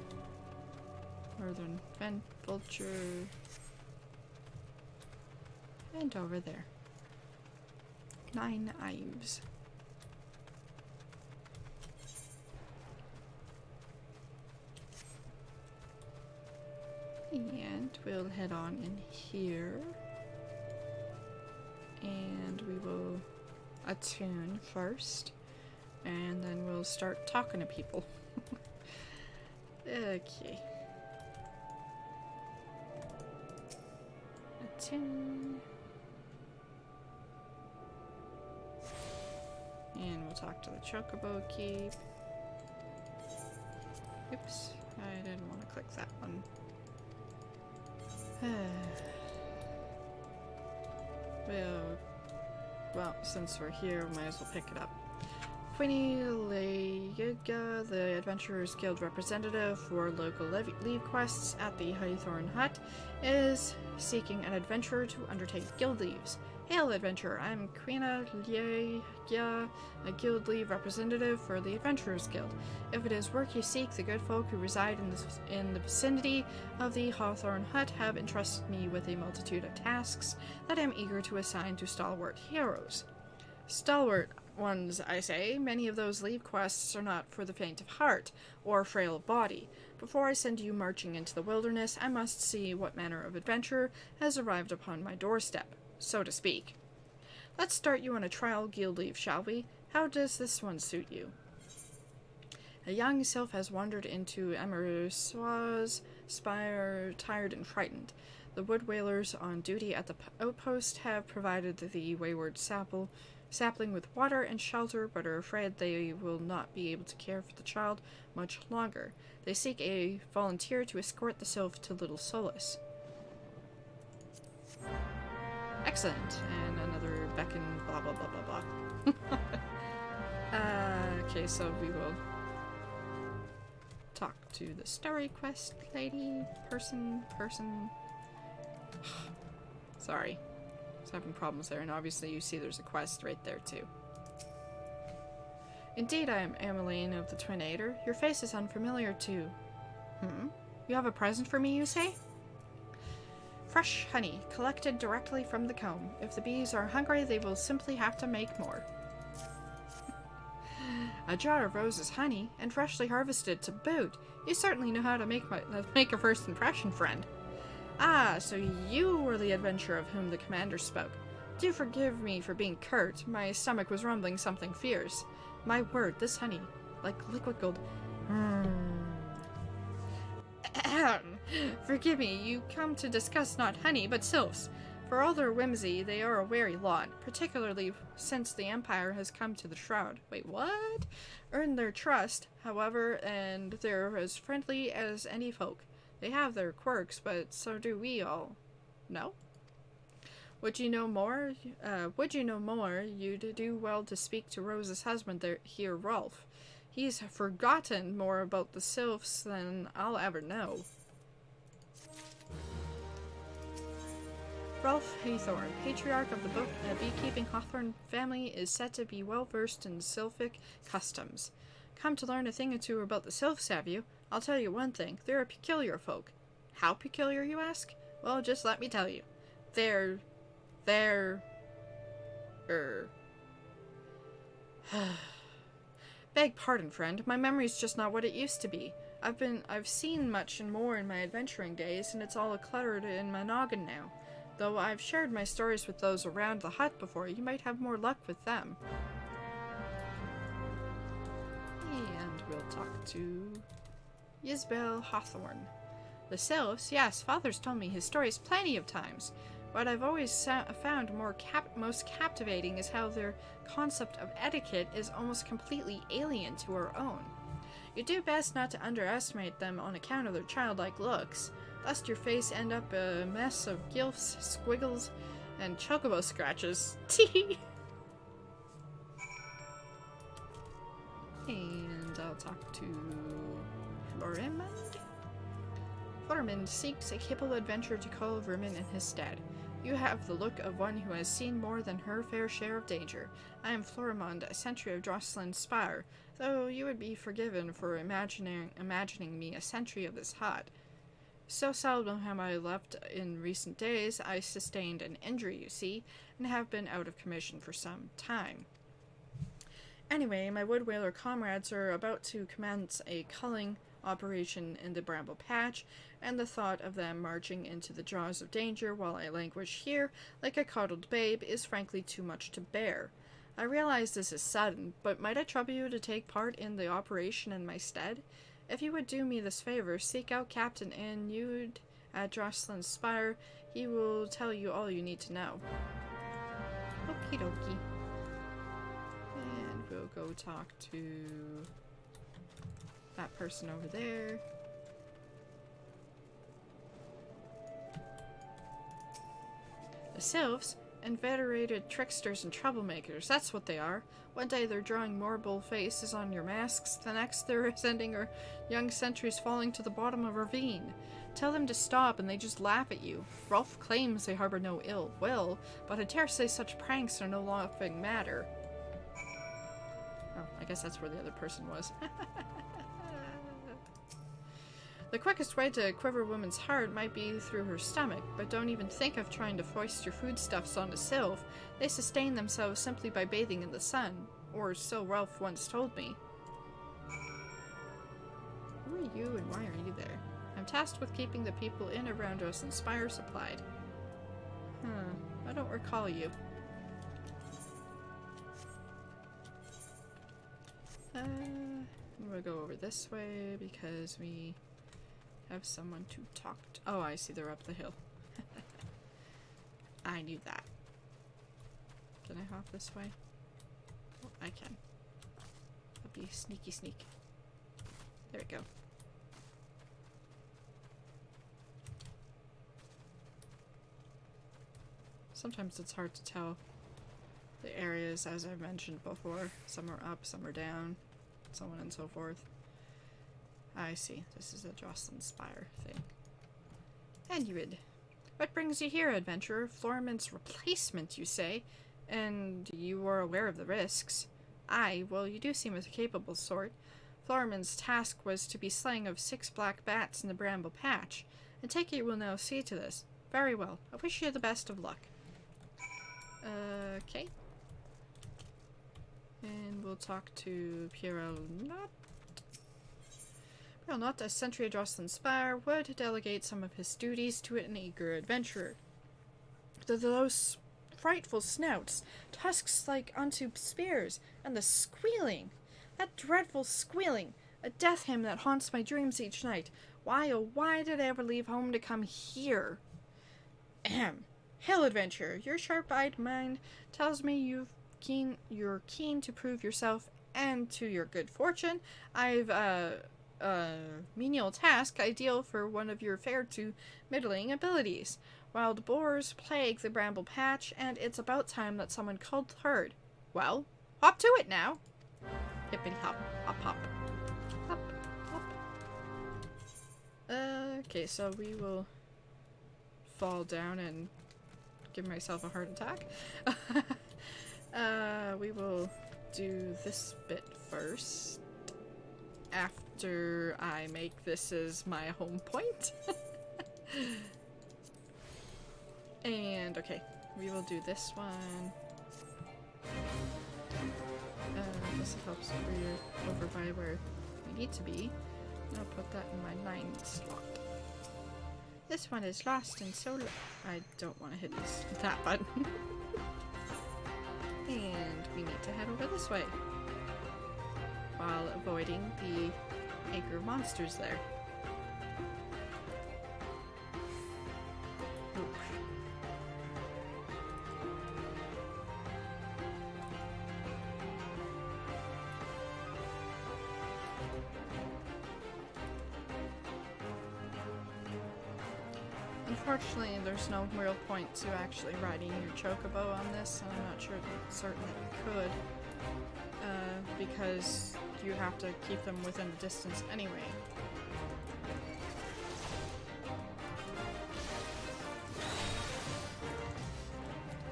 northern vent vulture, and over there, 9 ives. And we'll head on in here, and we will attune first, and then we'll start talking to people. Okay. Attune. And we'll talk to the Chocobo Keep. Oops, I didn't want to click that one. Well, since we're here, we might as well pick it up. Quinny Layuga, the Adventurers Guild representative for local leave quests at the Hawthorne Hut, is seeking an adventurer to undertake guild leaves. Hail, adventurer! I'm Quina Liaya, a guild lead representative for the Adventurers Guild. If it is work you seek, the good folk who reside in the vicinity of the Hawthorne Hut have entrusted me with a multitude of tasks that I am eager to assign to stalwart heroes. Stalwart ones, I say. Many of those leave quests are not for the faint of heart or frail of body. Before I send you marching into the wilderness, I must see what manner of adventurer has arrived upon my doorstep, so to speak. Let's start you on a trial guild leave, shall we? How does this one suit you? A young sylph has wandered into Emersois' spire, tired and frightened. The wood whalers on duty at the outpost have provided the wayward sapling with water and shelter, but are afraid they will not be able to care for the child much longer. They seek a volunteer to escort the sylph to Little Solace. Excellent. And another beckon, blah blah blah blah blah. Okay, so we will talk to the story quest lady, person. Sorry. I was having problems there, and obviously you see there's a quest right there too. Indeed, I am Emmeline of the Twinator. Your face is unfamiliar too. You have a present for me, you say? Fresh honey, collected directly from the comb. If the bees are hungry, they will simply have to make more. A jar of Rose's honey, and freshly harvested to boot. You certainly know how to make a first impression, friend. Ah, so you were the adventurer of whom the commander spoke. Do forgive me for being curt. My stomach was rumbling something fierce. My word, this honey, like liquid gold. Forgive me, you come to discuss not honey, but sylphs. For all their whimsy, they are a wary lot, particularly since the Empire has come to the Shroud. Wait, what? Earned their trust, however, and they're as friendly as any folk. They have their quirks, but so do we all. No? Would you know more? You'd do well to speak to Rose's husband here, Rolf. He's forgotten more about the sylphs than I'll ever know. Rolf Haythorn, patriarch of the beekeeping Hawthorne family, is said to be well versed in sylphic customs. Come to learn a thing or two about the sylphs, have you? I'll tell you one thing, they're a peculiar folk. How peculiar, you ask? Well, just let me tell you. Beg pardon, friend. My memory's just not what it used to be. I've seen much and more in my adventuring days, and it's all cluttered in my noggin now. Though I've shared my stories with those around the hut before, you might have more luck with them. And we'll talk to Ysbel Hawthorne. The sylphs, yes, father's told me his stories plenty of times. What I've always found most captivating is how their concept of etiquette is almost completely alien to our own. You do best not to underestimate them on account of their childlike looks, lest your face end up a mess of gilfs, squiggles, and chocobo scratches. Tee! And I'll talk to Florimond. Florimond seeks a capable adventurer to call Vermin in his stead. You have the look of one who has seen more than her fair share of danger. I am Florimond, a sentry of Jocelyn's Spire, though you would be forgiven for imagining me a sentry of this hut. So seldom have I left in recent days, I sustained an injury, you see, and have been out of commission for some time. Anyway, my wood whaler comrades are about to commence a culling operation in the bramble patch, and the thought of them marching into the jaws of danger while I languish here like a coddled babe is frankly too much to bear. I realize this is sudden, but might I trouble you to take part in the operation in my stead? If you would do me this favor, seek out Captain Inude at Jocelyn's Spire. He will tell you all you need to know. Okie dokie. And we'll go talk to that person over there. The sylphs? Inveterated tricksters and troublemakers, that's what they are. One day they're drawing more bold faces on your masks, the next they're sending our young sentries falling to the bottom of a ravine. Tell them to stop and they just laugh at you. Rolf claims they harbor no ill will, but I dare say such pranks are no laughing matter. Oh, I guess that's where the other person was. The quickest way to quiver a woman's heart might be through her stomach, but don't even think of trying to foist your foodstuffs on a sylph. They sustain themselves simply by bathing in the sun, or so Ralph once told me. Who are you and why are you there? I'm tasked with keeping the people in around us and Spire supplied. I don't recall you. I'm gonna go over this way because we have someone to talk to. Oh, I see they're up the hill. I knew that. Can I hop this way? Oh, I can. I'll be sneaky sneak. There we go. Sometimes it's hard to tell the areas, as I've mentioned before. Some are up, some are down, so on and so forth. I see. This is a Jocelyn Spire thing. Anyway, what brings you here, adventurer? Floorman's replacement, you say? And you are aware of the risks. Aye, well, you do seem a capable sort. Floorman's task was to be slaying of 6 black bats in the bramble patch, and take it you will now see to this. Very well. I wish you the best of luck. Okay. And we'll talk to Pierre Not. Well, not a sentry of Jocelyn Spire would delegate some of his duties to an eager adventurer. Those frightful snouts, tusks like unto spears, and the squealing! That dreadful squealing! A death hymn that haunts my dreams each night. Why, oh why did I ever leave home to come here? Ahem. Hell, adventurer, your sharp-eyed mind tells me you're keen to prove yourself, and to your good fortune, I've menial task ideal for one of your fair to middling abilities. Wild boars plague the bramble patch, and it's about time that someone called herd. Well, hop to it now. Hippity hop, hop hop, hop hop. Okay, so we will fall down and give myself a heart attack. We will do this bit first. After I make this as my home point. And, okay, we will do this one. This helps over by where we need to be. I'll put that in my 9 slot. This one is lost in so I don't want to hit that button. And we need to head over this way. While avoiding the anchor monsters there. Oops. Unfortunately, there's no real point to actually riding your chocobo on this, and I'm not certain that you could. Because you have to keep them within the distance anyway.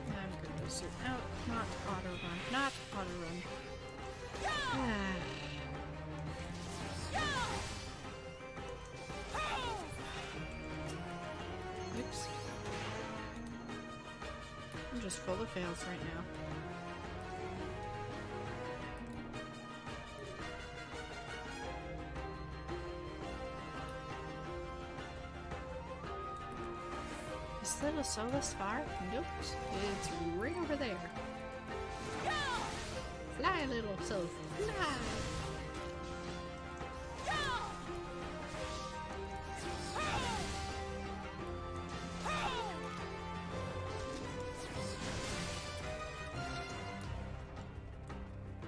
I'm gonna zoom out, not auto run, not auto run. Oops. I'm just full of fails right now. Little solo spire? Nope. It's right over there. Fly, little self. Fly!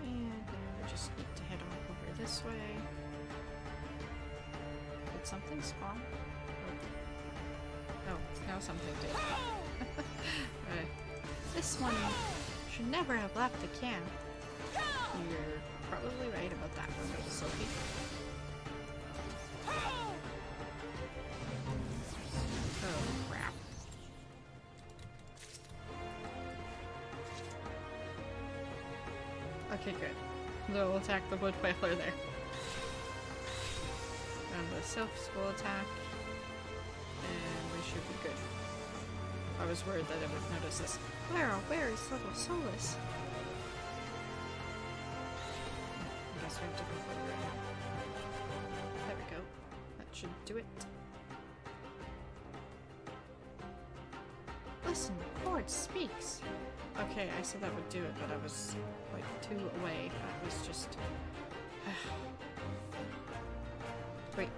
And now we just need to head on over this way. Did something spawn? Oh, now something did. Right. This one should never have left the camp. You're probably right about that one, little Sophie. Oh, crap. Okay, good. They'll attack the wood whaler there. And the sylphs will attack. And we should be good. I was worried that I would notice this. Where is little Solus? I guess we have to go further in. There we go. That should do it. Listen, the cord speaks. Okay, I said that would do it, but I was like too away. That was just... Wait.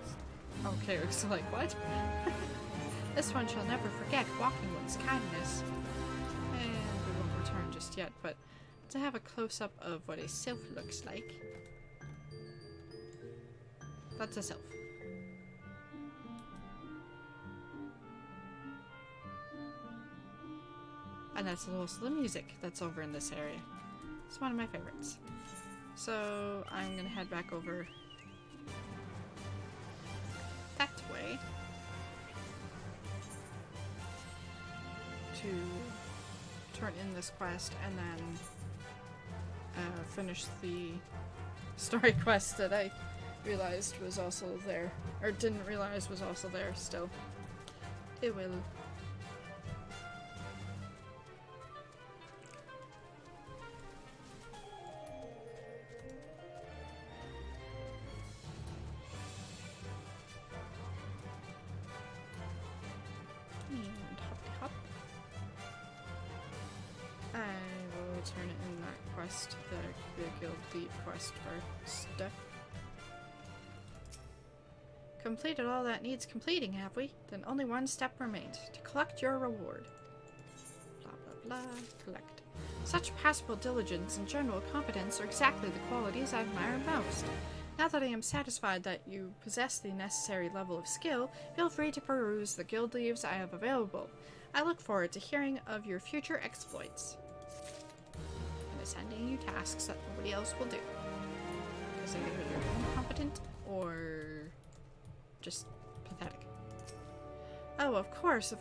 Okay, so like, what? This one shall never forget walking one's kindness. And we won't return just yet, but to have a close-up of what a sylph looks like. That's a sylph. And that's also the music that's over in this area. It's one of my favorites. So I'm gonna head back over that way to turn in this quest and then finish the story quest that I realized was also there, or didn't realize was also there still. It will. Turn it in that quest, the guild lead quest first. Completed all that needs completing, have we? Then only one step remains, to collect your reward. Blah blah blah, collect. Such passable diligence and general competence are exactly the qualities I admire most. Now that I am satisfied that you possess the necessary level of skill, feel free to peruse the guild leaves I have available. I look forward to hearing of your future exploits. Sending you tasks that nobody else will do. Because they're either incompetent or just pathetic. Oh, of course,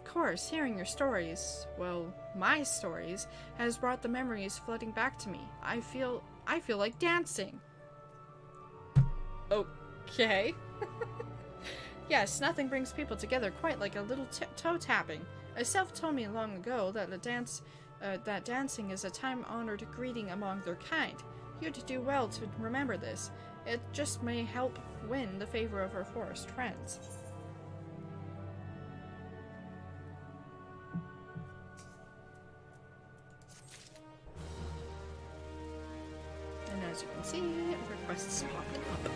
hearing your stories, well, my stories, has brought the memories flooding back to me. I feel like dancing. Okay. Yes, nothing brings people together quite like a little toe tapping. A sylph told me long ago that that dancing is a time-honored greeting among their kind. You'd do well to remember this. It just may help win the favor of our forest friends. And as you can see, requests popped up.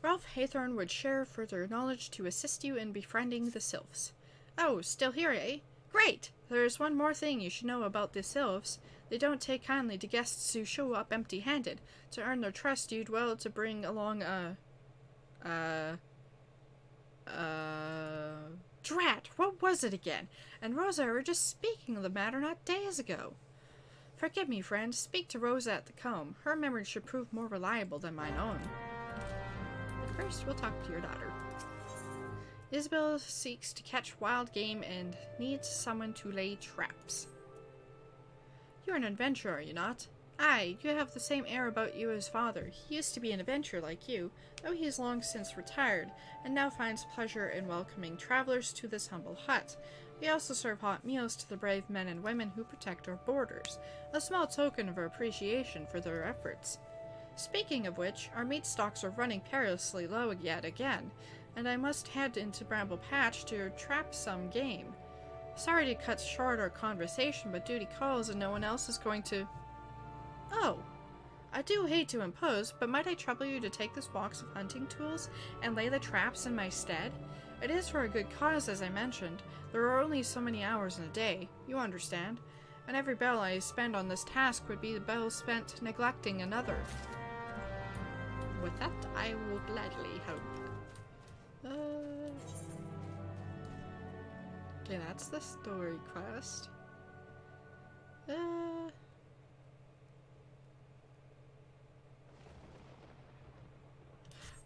Ralph Haythorne would share further knowledge to assist you in befriending the sylphs. Oh, still here, eh? Great! There's one more thing you should know about the sylphs. They don't take kindly to guests who show up empty-handed. To earn their trust, you'd well to bring along drat, what was it again? And Rosa were just speaking of the matter not days ago. Forgive me, friend. Speak to Rosa at the comb. Her memory should prove more reliable than mine own. But first, we'll talk to your daughter. Isabel seeks to catch wild game and needs someone to lay traps. You're an adventurer, are you not? Aye, you have the same air about you as father. He used to be an adventurer like you, though he is long since retired, and now finds pleasure in welcoming travelers to this humble hut. We also serve hot meals to the brave men and women who protect our borders, a small token of our appreciation for their efforts. Speaking of which, our meat stocks are running perilously low yet again, and I must head into Bramble Patch to trap some game. Sorry to cut short our conversation, but duty calls and no one else is going to... Oh, I do hate to impose, but might I trouble you to take this box of hunting tools and lay the traps in my stead? It is for a good cause, as I mentioned. There are only so many hours in a day, you understand, and every bell I spend on this task would be the bell spent neglecting another. With that, I will gladly help. Okay, that's the story quest.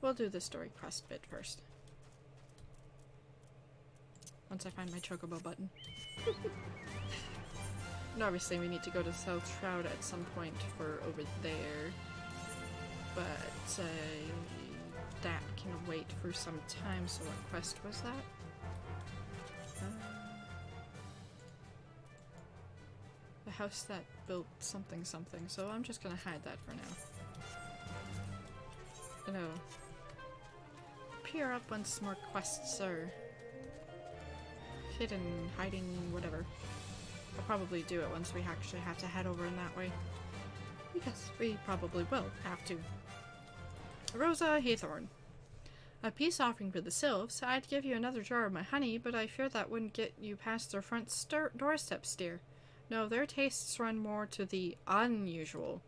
We'll do the story quest bit first. Once I find my Chocobo button. And obviously we need to go to South Shroud at some point for over there. But that can wait for some time, so what quest was that? The house that built something something, so I'm just gonna hide that for now. No. Appear up once more quests are hidden, hiding, whatever. I'll probably do it once we actually have to head over in that way. Because we probably will have to. Rosa Haythorn. A peace offering for the sylphs. I'd give you another jar of my honey, but I fear that wouldn't get you past their front doorstep, dear. No, their tastes run more to the unusual.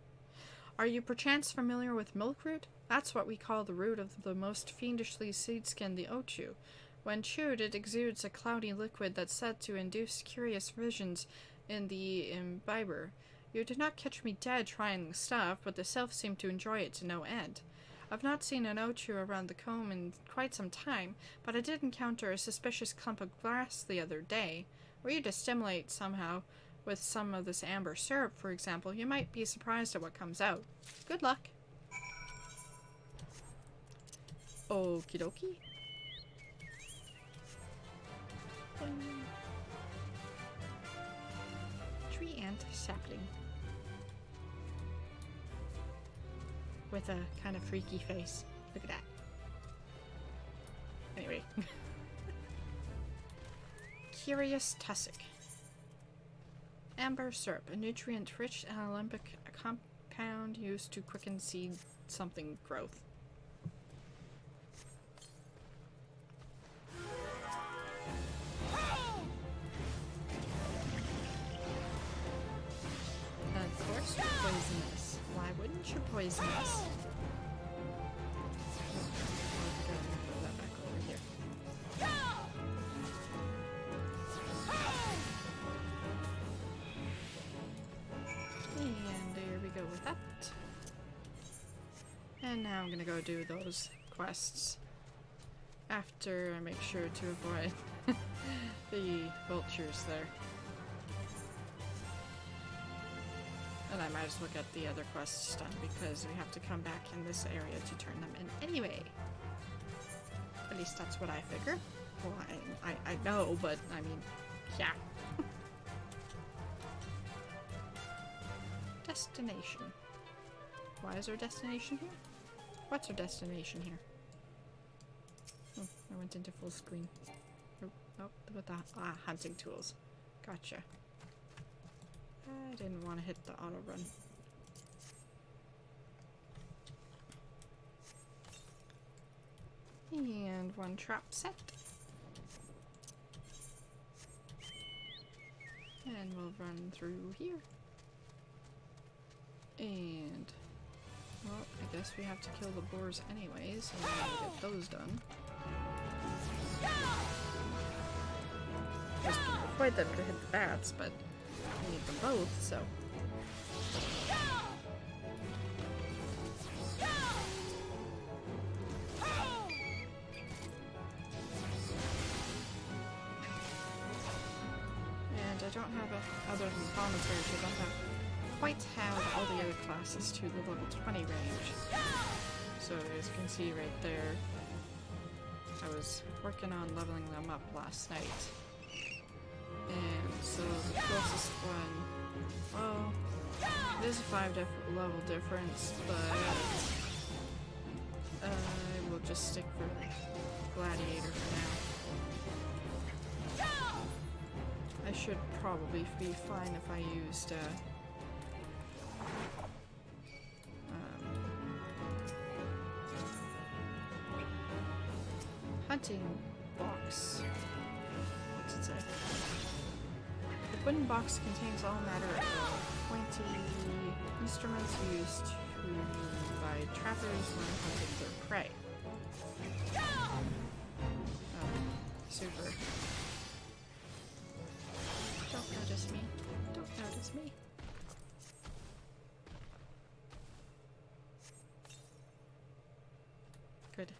Are you perchance familiar with milkroot? That's what we call the root of the most fiendishly seed-skinned, the ochu. When chewed, it exudes a cloudy liquid that's said to induce curious visions in the imbiber. You did not catch me dead trying the stuff, but the sylphs seem to enjoy it to no end. I've not seen an ochu around the comb in quite some time, but I did encounter a suspicious clump of glass the other day. Were you to stimulate somehow with some of this amber syrup, for example, you might be surprised at what comes out. Good luck. Okie dokie. Tree ant sapling. With a kind of freaky face. Look at that. Anyway. Curious tussock. Amber syrup, a nutrient-rich and alembic compound used to quicken seed something growth. Of course you're poisonous. Why wouldn't you poison us? Throw that back over here. And there we go with that. And now I'm gonna go do those quests after I make sure to avoid the vultures there. And I might as well get the other quests done because we have to come back in this area to turn them in anyway. At least that's what I figure. Well, I know, but I mean, yeah. Destination. Why is our destination here? What's our destination here? Oh, I went into full screen. Oh, with the hunting tools. Gotcha. I didn't want to hit the auto run. And one trap set. And we'll run through here. And, well, I guess we have to kill the boars anyways, so we'll get those done. Just to avoid them to hit the bats, but we need them both, so. And I don't have a, other than commentaries, I don't have quite have all the other classes to the level 20 range. So as you can see right there, I was working on leveling them up last night. And so the closest one, well, there's a 5 level difference, but I will just stick for gladiator for now. I should probably be fine if I used hunting box. What's it say? The wooden box contains all manner of pointy instruments used by trappers when hunting their prey. Oh, super. Don't notice me. Don't notice was me. Good.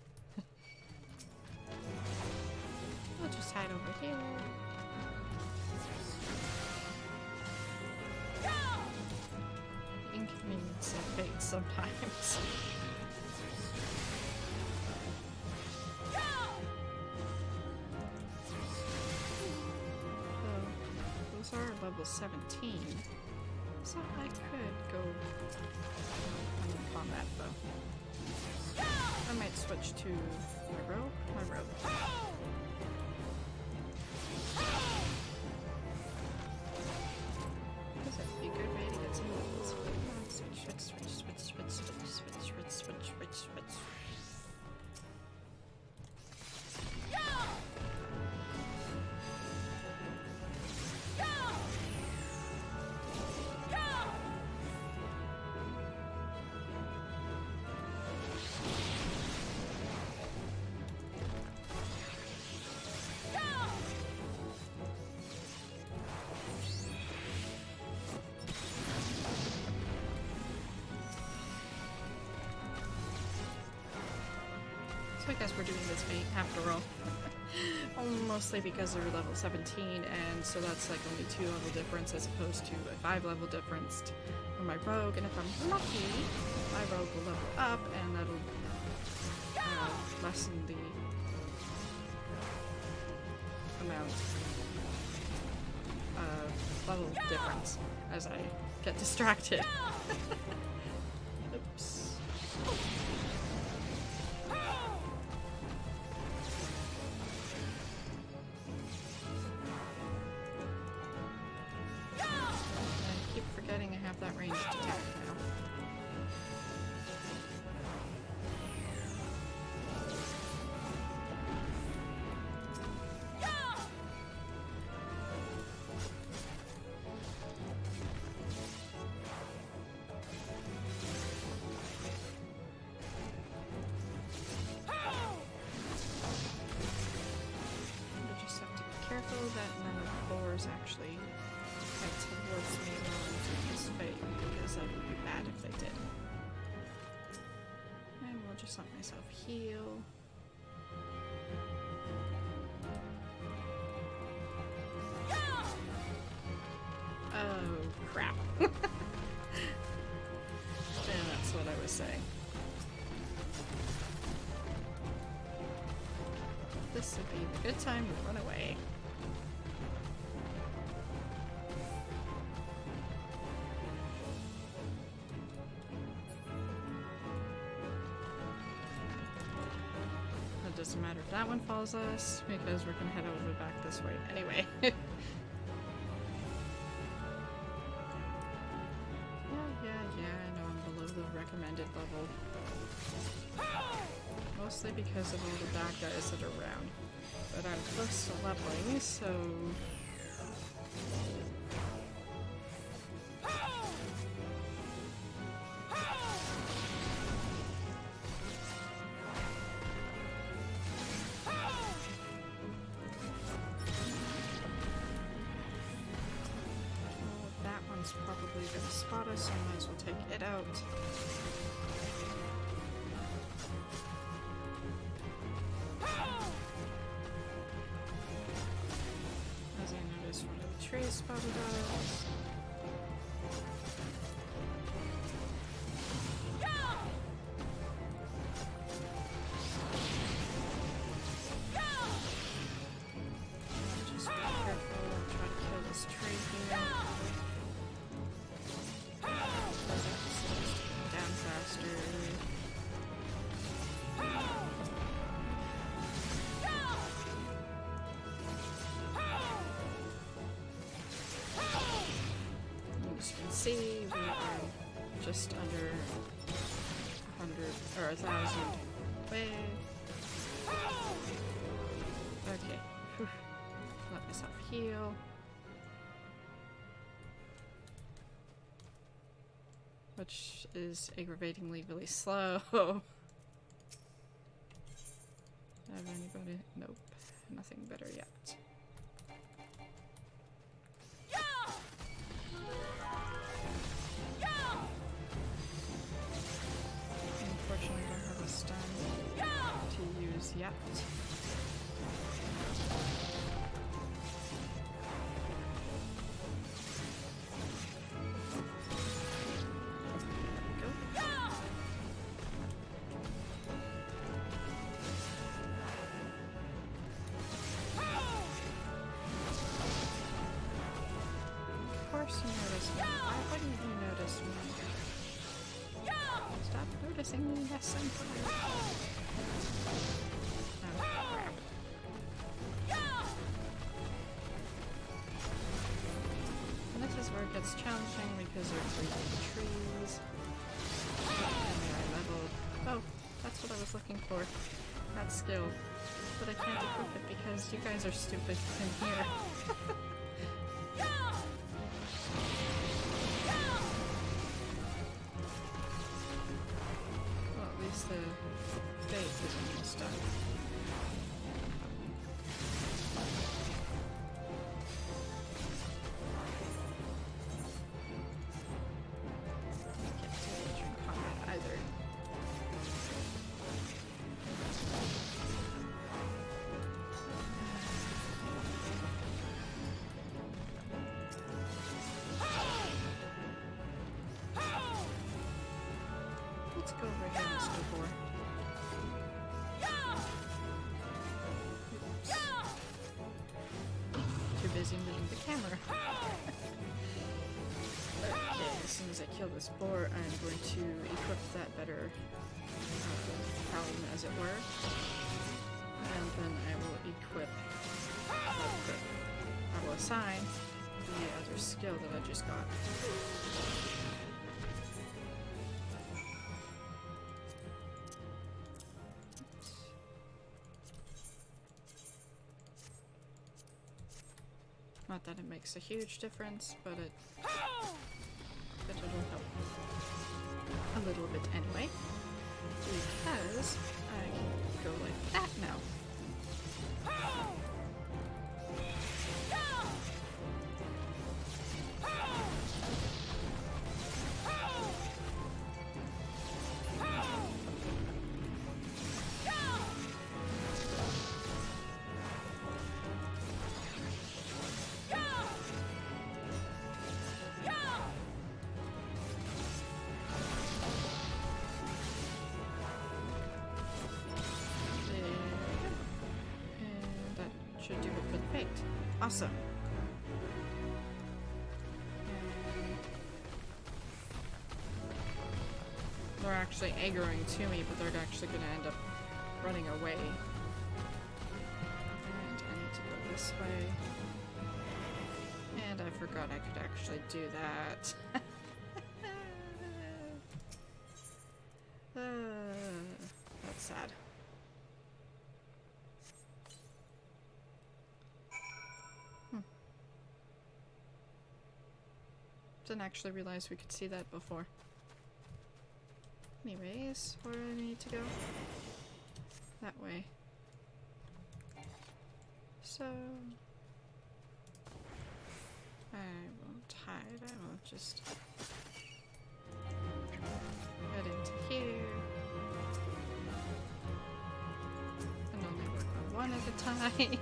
I'll just hide over here. Inconvenience of fate sometimes. Those are level 17. So I could go in combat though. I might switch to my rogue. This would be a good way to get some levels. Switch. So I guess we're doing this feat after all. Mostly because they're level 17, and so that's like only 2 level difference as opposed to a 5 level difference for my rogue. And if I'm lucky, my rogue will level up, and that'll lessen the amount of level difference as I get distracted. Oops. That ranged attack now. You just have to be careful that none of the boars actually head towards me while I'm doing this fight, because that would be bad if they did. And we'll just let myself heal. Oh, crap. And that's what I was saying. This would be a good time to run away. Doesn't matter if that one follows us, because we're gonna head over back this way anyway. Yeah, I know I'm below the recommended level. Mostly because of all the bad guys that are around. But I'm close to leveling, so... probably gonna spot us, so I might as well take it out. As I noticed, one of the trees spotted us. Just be careful, I'll try to kill this tree here. Down faster. As you can see, we are just under 100 or 1,000 away. Okay. Whew. Let myself heal. Which is aggravatingly really slow. Have anybody? Nope. Nothing better yet. as yet. Of course you notice me. Why wouldn't you notice me? Stop noticing me, yes, I'm sorry. Oh, crap. And this is where it gets challenging because there's trees. And they're leveled. Oh, that's what I was looking for. That skill. But I can't equip it because you guys are stupid in here. The bait is almost done. Can't do much in combat either. Let's go over here, Mr. Boar. Too busy moving the camera. Okay, as soon as I kill this boar, I'm going to equip that better paladin, as it were. And then I will equip, I will assign the other skill that I just got. Not that it makes a huge difference, but it'll help a little bit anyway. Because I can go like that now. Should do it for the fate. Awesome. They're actually aggroing to me, but they're actually going to end up running away. And I need to go this way. And I forgot I could actually do that. That's sad. Didn't actually realize we could see that before. Anyways, where do I need to go? That way. So I won't hide, I will just head into here. And only work on one at a time.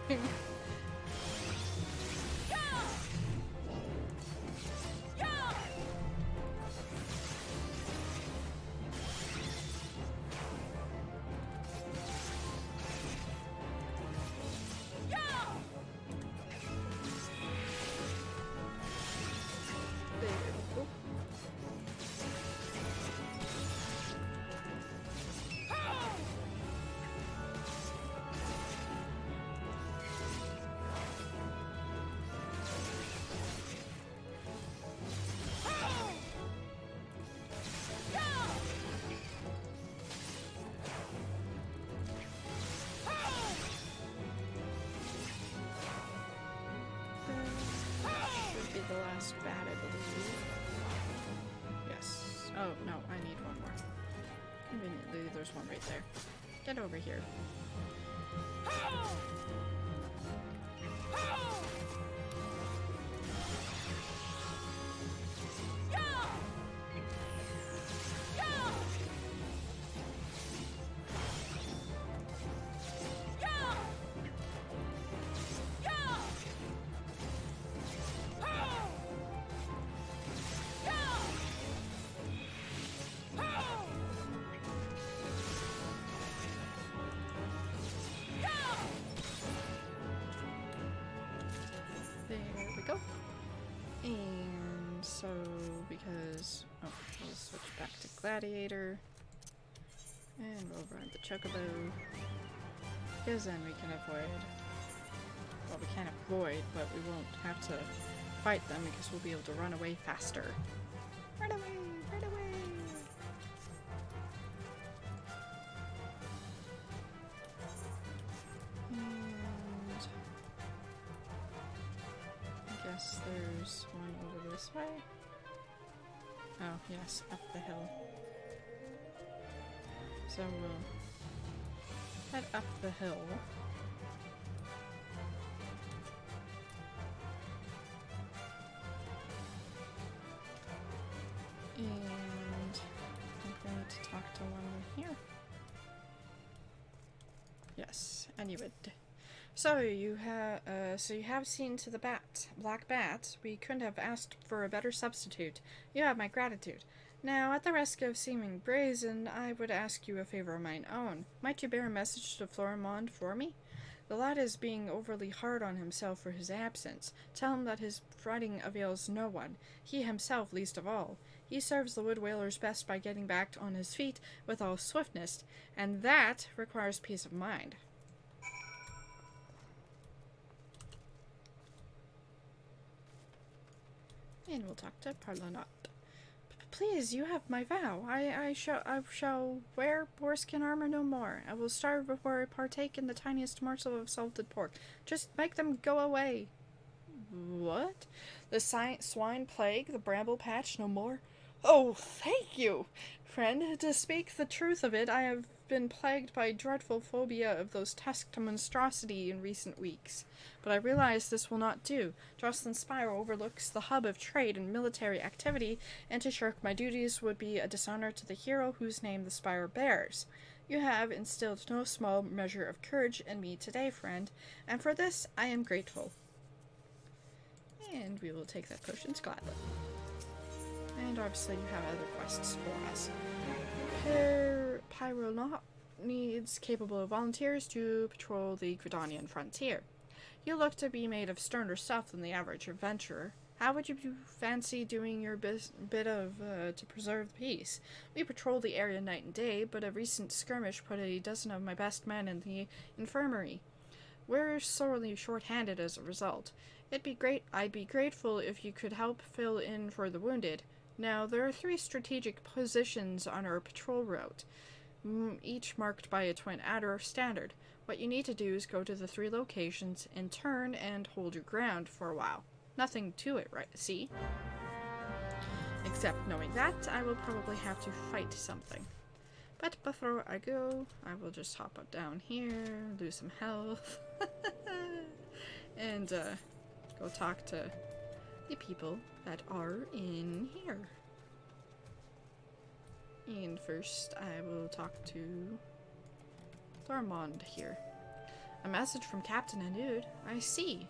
The last bat, I believe. Yes. Oh, no, I need one more. Conveniently, there's one right there. Get over here. because... Oh, we'll switch back to gladiator. And we'll ride the chocobo. Because then we can avoid... Well, we can't avoid, but we won't have to fight them because we'll be able to run away faster. Run away! Run away! And... I guess there's one over this way. Oh, yes, up the hill. So we'll head up the hill. And I'm going to talk to one here. Yes, and you would. So you have seen to the black bat. We couldn't have asked for a better substitute. You have my gratitude. Now, at the risk of seeming brazen, I would ask you a favor of mine own. Might you bear a message to Florimond for me? The lad is being overly hard on himself for his absence. Tell him that his fighting avails no one, he himself least of all. He serves the wood whalers best by getting back on his feet with all swiftness, and that requires peace of mind. And we'll talk to Parlonaut. Please, you have my vow. I shall wear boarskin armor no more. I will starve before I partake in the tiniest morsel of salted pork. Just make them go away. What? The swine plague, the bramble patch no more? Oh, thank you, friend. To speak the truth of it, I have been plagued by dreadful phobia of those tusked monstrosity in recent weeks. But I realize this will not do. Jocelyn Spire overlooks the hub of trade and military activity, and to shirk my duties would be a dishonor to the hero whose name the Spire bears. You have instilled no small measure of courage in me today, friend, and for this I am grateful. And we will take that potions gladly. And obviously you have other quests for us. Pyronaut needs capable volunteers to patrol the Gridanian frontier. You look to be made of sterner stuff than the average adventurer. How would you fancy doing your bit of to preserve the peace? We patrol the area night and day, but a recent skirmish put a dozen of my best men in the infirmary. We're sorely short-handed as a result. I'd be grateful if you could help fill in for the wounded. Now, there are 3 strategic positions on our patrol route, each marked by a twin adder standard. What you need to do is go to the 3 locations and turn and hold your ground for a while. Nothing to it, right? See? Except knowing that, I will probably have to fight something. But before I go, I will just hop up down here, lose some health, and go talk to the people that are in here. And first, I will talk to Thormond here. A message from Captain Anud. I see.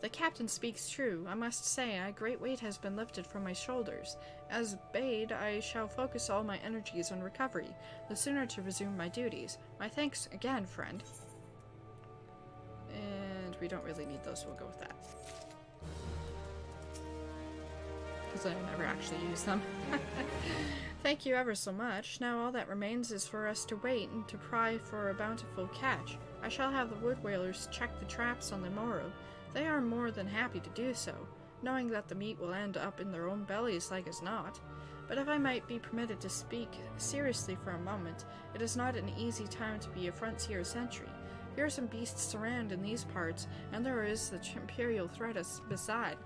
The captain speaks true. I must say, a great weight has been lifted from my shoulders. As bade, I shall focus all my energies on recovery, the sooner to resume my duties. My thanks again, friend. And we don't really need those, we'll go with that. Because I never actually use them. Thank you ever so much. Now all that remains is for us to wait and to pry for a bountiful catch. I shall have the wood whalers check the traps on the morrow. They are more than happy to do so, knowing that the meat will end up in their own bellies like as not. But if I might be permitted to speak seriously for a moment, it is not an easy time to be a frontier sentry. Fearsome beasts surround in these parts, and there is the imperial threat beside.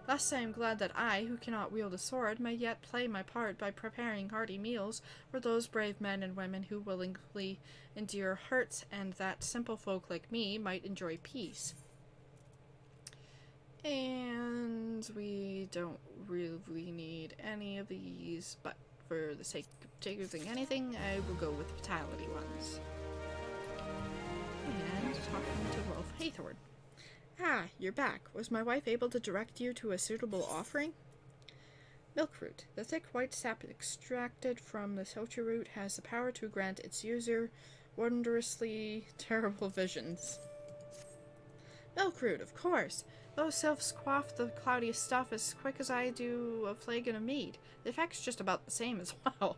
Thus I am glad that I, who cannot wield a sword, may yet play my part by preparing hearty meals for those brave men and women who willingly endure hurts, and that simple folk like me might enjoy peace. And we don't really need any of these, but for the sake of choosing anything, I will go with vitality ones. And talking to Wolf Haythorn. Ah, you're back. Was my wife able to direct you to a suitable offering? Milkroot. The thick white sap extracted from the Socha root has the power to grant its user wondrously terrible visions. Milkroot, of course. Those sylphs quaff the cloudiest stuff as quick as I do a flagon of mead. The effect's just about the same as well.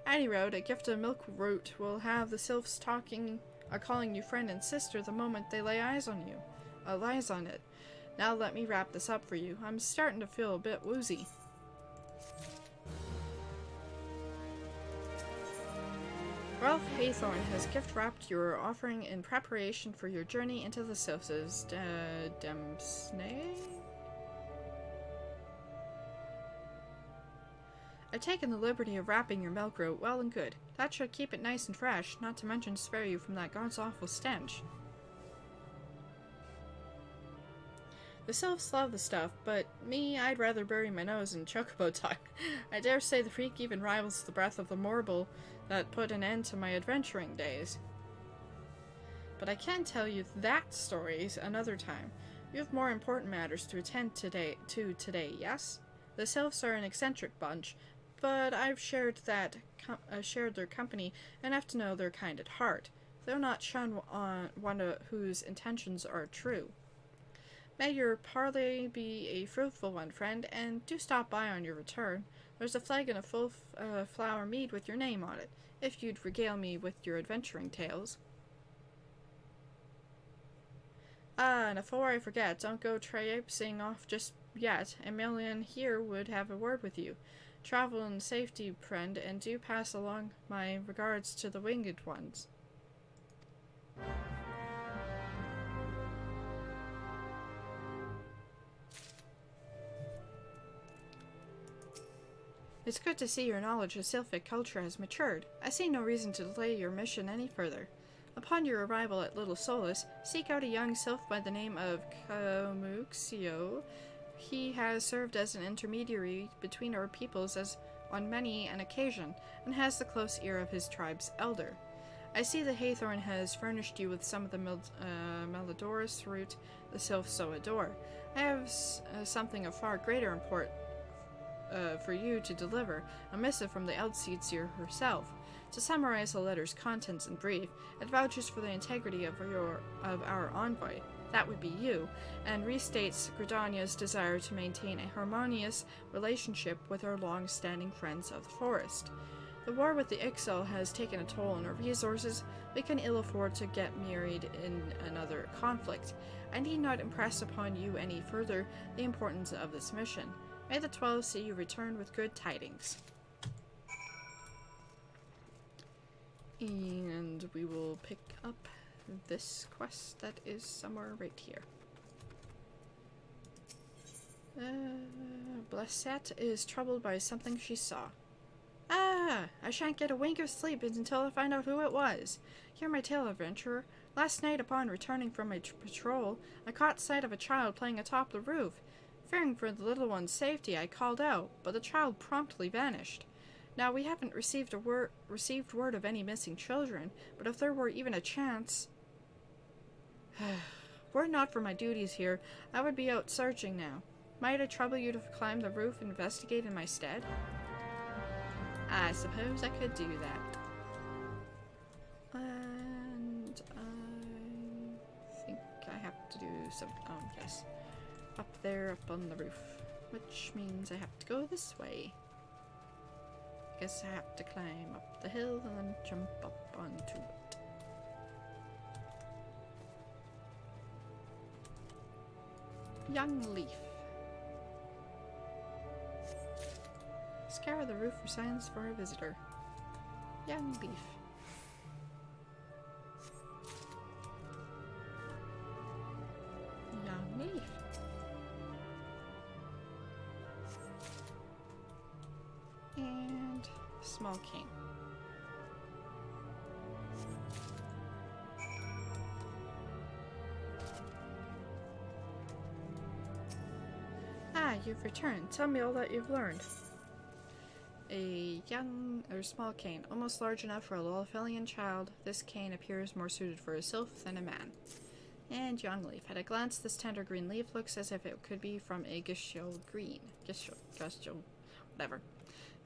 Any road, a gift of milk root will have the sylphs calling you friend and sister the moment they lay eyes on you. Lies on it. Now let me wrap this up for you. I'm starting to feel a bit woozy. Ralph Haythorne has gift-wrapped your offering in preparation for your journey into the Sylphs. Dempsey? I've taken the liberty of wrapping your milk root well and good. That should keep it nice and fresh, not to mention spare you from that god's awful stench. The sylphs love the stuff, but me, I'd rather bury my nose in chocobo tongue. I dare say the freak even rivals the breath of the mortal that put an end to my adventuring days. But I can tell you that stories another time. You have more important matters to attend today, yes? The sylphs are an eccentric bunch, but I've shared their company enough to know they're kind at heart. They'll not shun on one whose intentions are true. May your parley be a fruitful one, friend, and do stop by on your return. There's a flagon of full flower mead with your name on it, if you'd regale me with your adventuring tales. And before I forget, don't go traipsing off just yet. Emilian here would have a word with you. Travel in safety, friend, and do pass along my regards to the winged ones. It's good to see your knowledge of Sylphic culture has matured. I see no reason to delay your mission any further. Upon your arrival at Little Solace, seek out a young sylph by the name of Camuxio. He has served as an intermediary between our peoples on many an occasion, and has the close ear of his tribe's elder. I see that Haythorne has furnished you with some of the Melodorous root the sylphs so adore. I have something of far greater import for you to deliver, a missive from the Eldseedsir herself. To summarize the letter's contents in brief, it vouches for the integrity of our envoy, that would be you, and restates Gridania's desire to maintain a harmonious relationship with our long-standing friends of the forest. The war with the Ixal has taken a toll on our resources. We can ill afford to get married in another conflict. I need not impress upon you any further the importance of this mission. May the 12 see you return with good tidings. And we will pick up this quest that is somewhere right here. Blessette is troubled by something she saw. Ah! I shan't get a wink of sleep until I find out who it was. Hear my tale, adventurer. Last night, upon returning from my patrol, I caught sight of a child playing atop the roof. Fearing for the little one's safety, I called out, but the child promptly vanished. Now, we haven't received word of any missing children, but if there were even a chance... Were it not for my duties here, I would be out searching now. Might I trouble you to climb the roof and investigate in my stead? I suppose I could do that. And I think I have to do some... Oh, yes. Up there, up on the roof. Which means I have to go this way. I guess I have to climb up the hill and then jump up onto it. Young leaf. Scour the roof for signs for a visitor. Young leaf. Young leaf. And small cane. Ah, you've returned. Tell me all that you've learned. A young or small cane, almost large enough for a Lolfelian child. This cane appears more suited for a sylph than a man. And young leaf. At a glance, this tender green leaf looks as if it could be from a Gishel green. Gishel, whatever.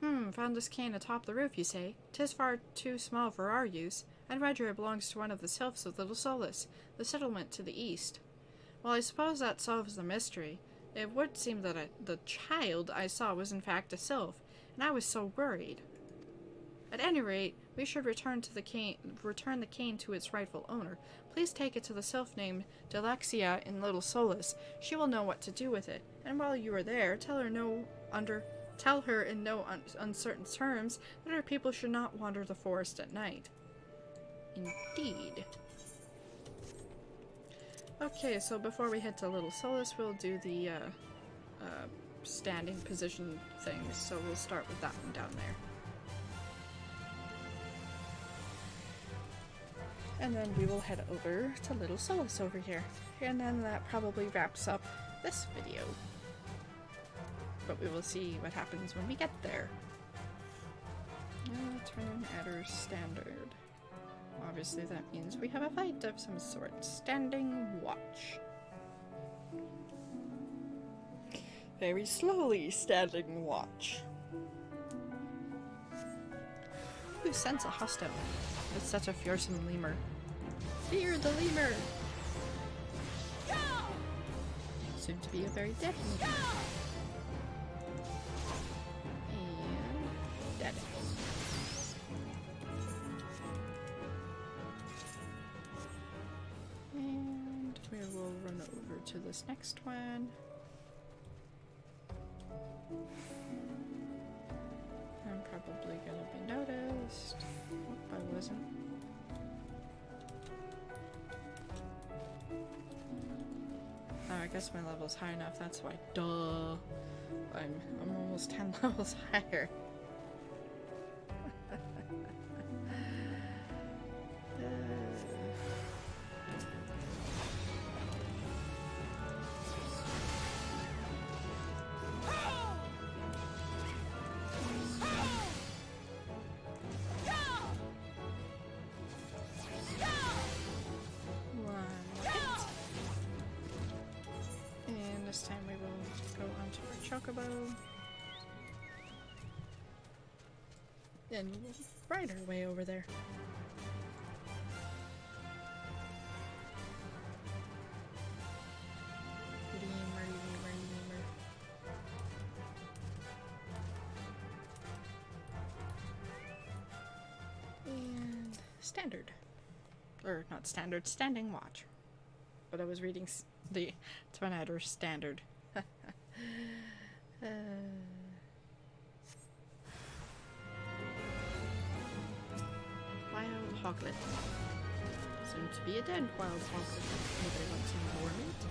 Found this cane atop the roof, you say? 'Tis far too small for our use. I'd wager it belongs to one of the sylphs of Little Solace, the settlement to the east. Well, I suppose that solves the mystery. It would seem that the child I saw was in fact a sylph, and I was so worried. At any rate, we should return the cane to its rightful owner. Please take it to the sylph named Delexia in Little Solace. She will know what to do with it. And while you are there, tell her in no uncertain terms that her people should not wander the forest at night. Indeed. Okay, so before we head to Little Solace, we'll do the standing position things. So we'll start with that one down there. And then we will head over to Little Solace over here. And then that probably wraps up this video. But we will see what happens when we get there. Turn adder standard. Obviously that means we have a fight of some sort. Standing watch. Very slowly standing watch. Who sense a hostile? It's such a fearsome lemur. Fear the lemur! Go! Soon to be a very deadly lemur. And dead. And we will run over to this next one. I'm probably gonna be noticed. Nope, I wasn't. Oh, I guess my level's high enough, that's why. Duh! I'm almost 10 levels higher. This time we will go onto our Chocobo. And we'll ride our way over there. And standard. Or not standard, standing watch. But I was reading the Tornado standard. Wild hoglet. Soon to be a dead wild hoglet. Anybody want some more meat?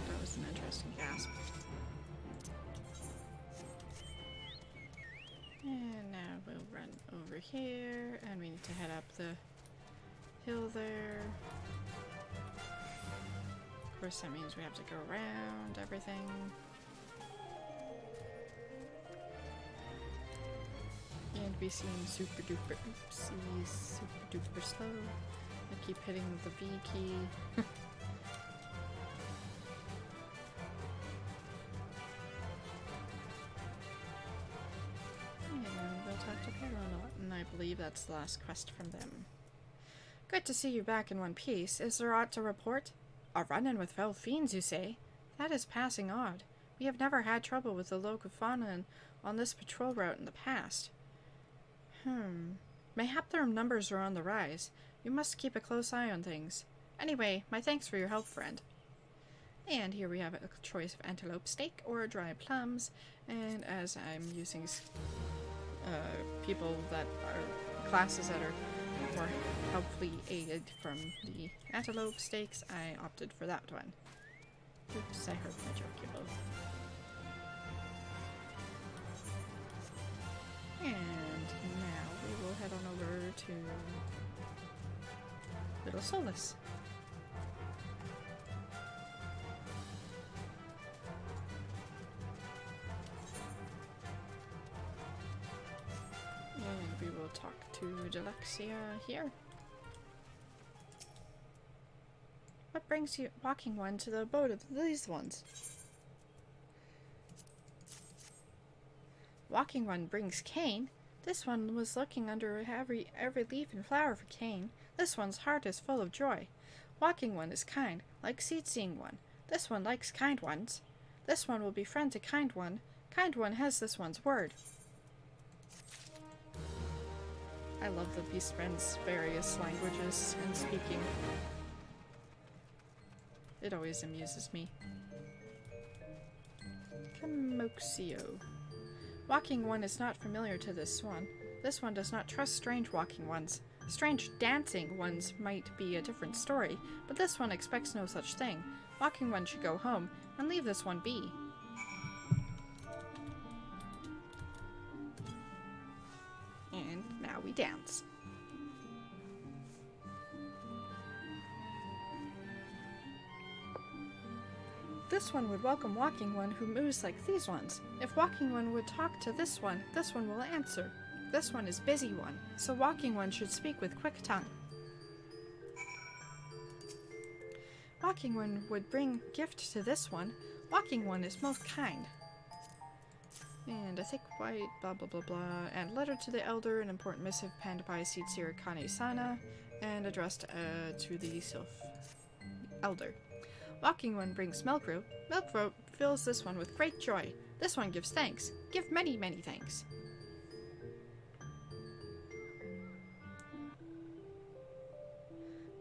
That was an interesting gasp. And now we'll run over here, and we need to head up the hill there. Of course, that means we have to go around everything. And we seem super duper oopsies, super duper slow. I keep hitting the V key. And I believe that's the last quest from them. Good to see you back in one piece. Is there aught to report? A run-in with fell fiends, you say? That is passing odd. We have never had trouble with the local fauna on this patrol route in the past. Mayhap their numbers are on the rise. You must keep a close eye on things. Anyway, my thanks for your help, friend. And here we have a choice of antelope steak or dry plums. And as I'm using people that are classes that are more helpfully aided from the antelope steaks, I opted for that one. Oops, I hurt my Chocobo. And now we will head on over to Little Solace. And we will talk to Delexia here. What brings you, walking one, to the abode of these ones? Walking one brings cane. This one was looking under every leaf and flower for cane. This one's heart is full of joy. Walking one is kind, like seeing one. This one likes kind ones. This one will be friend to kind one. Kind one has this one's word. I love the Beast Friend's various languages and speaking. It always amuses me. Camoxio. Walking one is not familiar to this one. This one does not trust strange walking ones. Strange dancing ones might be a different story, but this one expects no such thing. Walking one should go home and leave this one be. And now we dance. This one would welcome walking one who moves like these ones. If walking one would talk to this one will answer. This one is busy one, so walking one should speak with quick tongue. Walking one would bring gift to this one. Walking one is most kind. And I think white, blah blah blah blah. And letter to the elder, an important missive penned by Sitsir Kane-sana, and addressed to the sylph elder. Walking one brings milk rope. Milk rope fills this one with great joy. This one gives thanks. Give many, many thanks.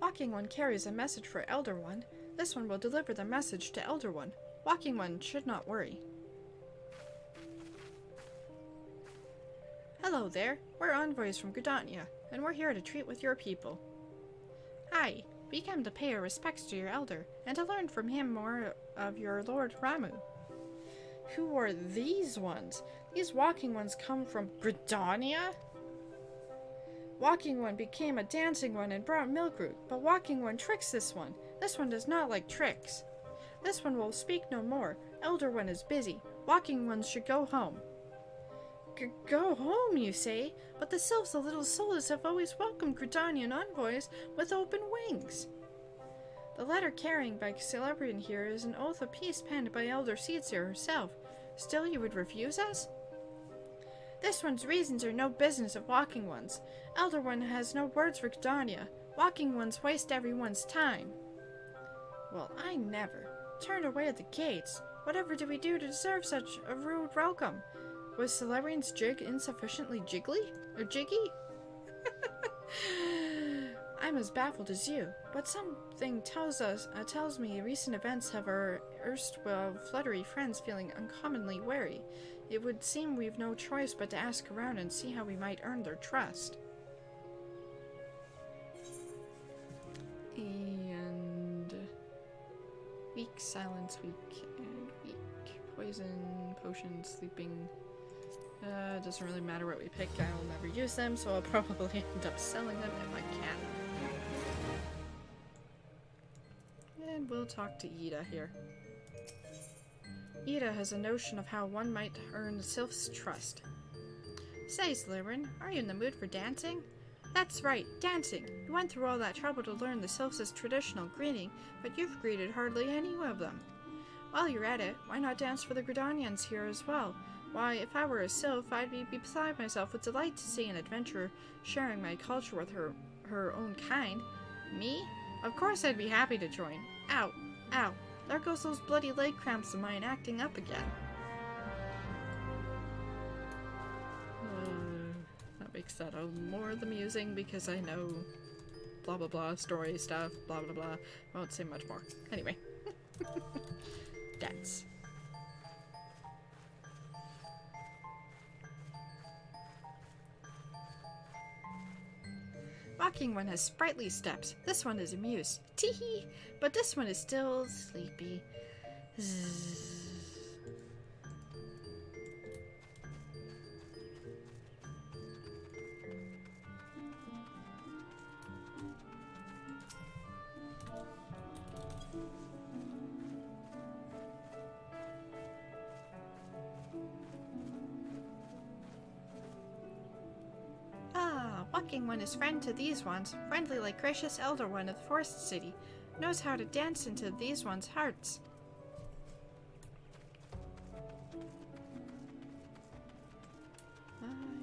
Walking one carries a message for elder one. This one will deliver the message to elder one. Walking one should not worry. Hello there. We're envoys from Gridania, and we're here to treat with your people. Hi. We came to pay our respects to your elder, and to learn from him more of your Lord Ramu. Who are these ones? These walking ones come from Gridania? Walking one became a dancing one and brought milk root, but walking one tricks this one. This one does not like tricks. This one will speak no more. Elder one is busy. Walking ones should go home. Go home, you say? But the sylphs, the little souls, have always welcomed Gridanian envoys with open wings. The letter carrying by Celebrian here is an oath of peace penned by Elder Seedsir herself. Still you would refuse us? This one's reasons are no business of walking ones. Elder one has no words for Gridania. Walking ones waste everyone's time. Well, I never. Turned away at the gates. Whatever did we do to deserve such a rude welcome? Was Celebrian's jig insufficiently jiggly? Or jiggy? I'm as baffled as you, but something tells me recent events have our erstwhile fluttery friends feeling uncommonly wary. It would seem we've no choice but to ask around and see how we might earn their trust. And weak, silence, weak, and weak. Poison, potion, sleeping. Doesn't really matter what we pick, I will never use them, so I'll probably end up selling them if I can. And we'll talk to Ida here. Ida has a notion of how one might earn Sylph's trust. Say, Slytherin, are you in the mood for dancing? That's right, dancing! You went through all that trouble to learn the Sylphs' traditional greeting, but you've greeted hardly any of them. While you're at it, why not dance for the Gridanians here as well? Why, if I were a sylph, I'd be beside myself with delight to see an adventurer sharing my culture with her own kind. Me? Of course I'd be happy to join. Ow! Ow! There goes those bloody leg cramps of mine acting up again. That makes that more amusing because I know blah blah blah story stuff, blah blah blah. I won't say much more. Anyway. Dance. Walking one has sprightly steps. This one is amused. Tee-hee! But this one is still sleepy. Zzz. Walking one is friend to these ones, friendly like gracious elder one of the forest city, knows how to dance into these ones' hearts.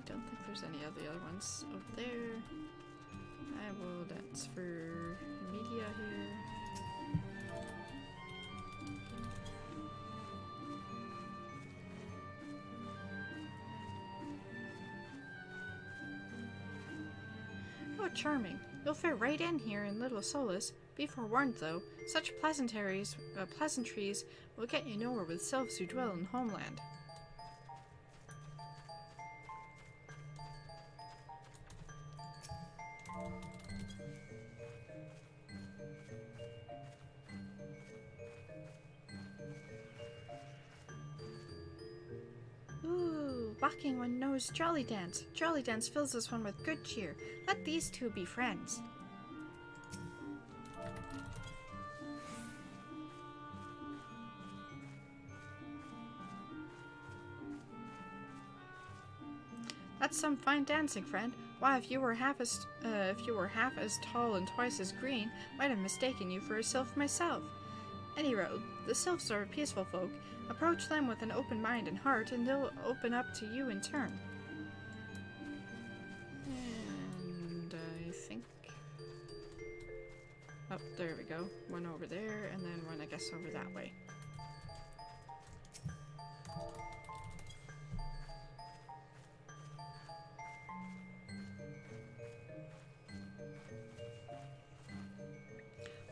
don't think there's any of the other ones out there. I will dance for media here. Oh, charming. You'll fit right in here in Little Solace. Be forewarned, though, such pleasantries will get you nowhere with sylphs who dwell in Homeland. Ooh, Walking One knows Jolly Dance. Jolly Dance fills this one with good cheer. Let these two be friends. That's some fine dancing, friend. Why, if you were half as tall and twice as green, might have mistaken you for a sylph myself. Any road, the sylphs are peaceful folk. Approach them with an open mind and heart, and they'll open up to you in turn. And I think... oh, there we go. One over there, and then one, I guess, over that way.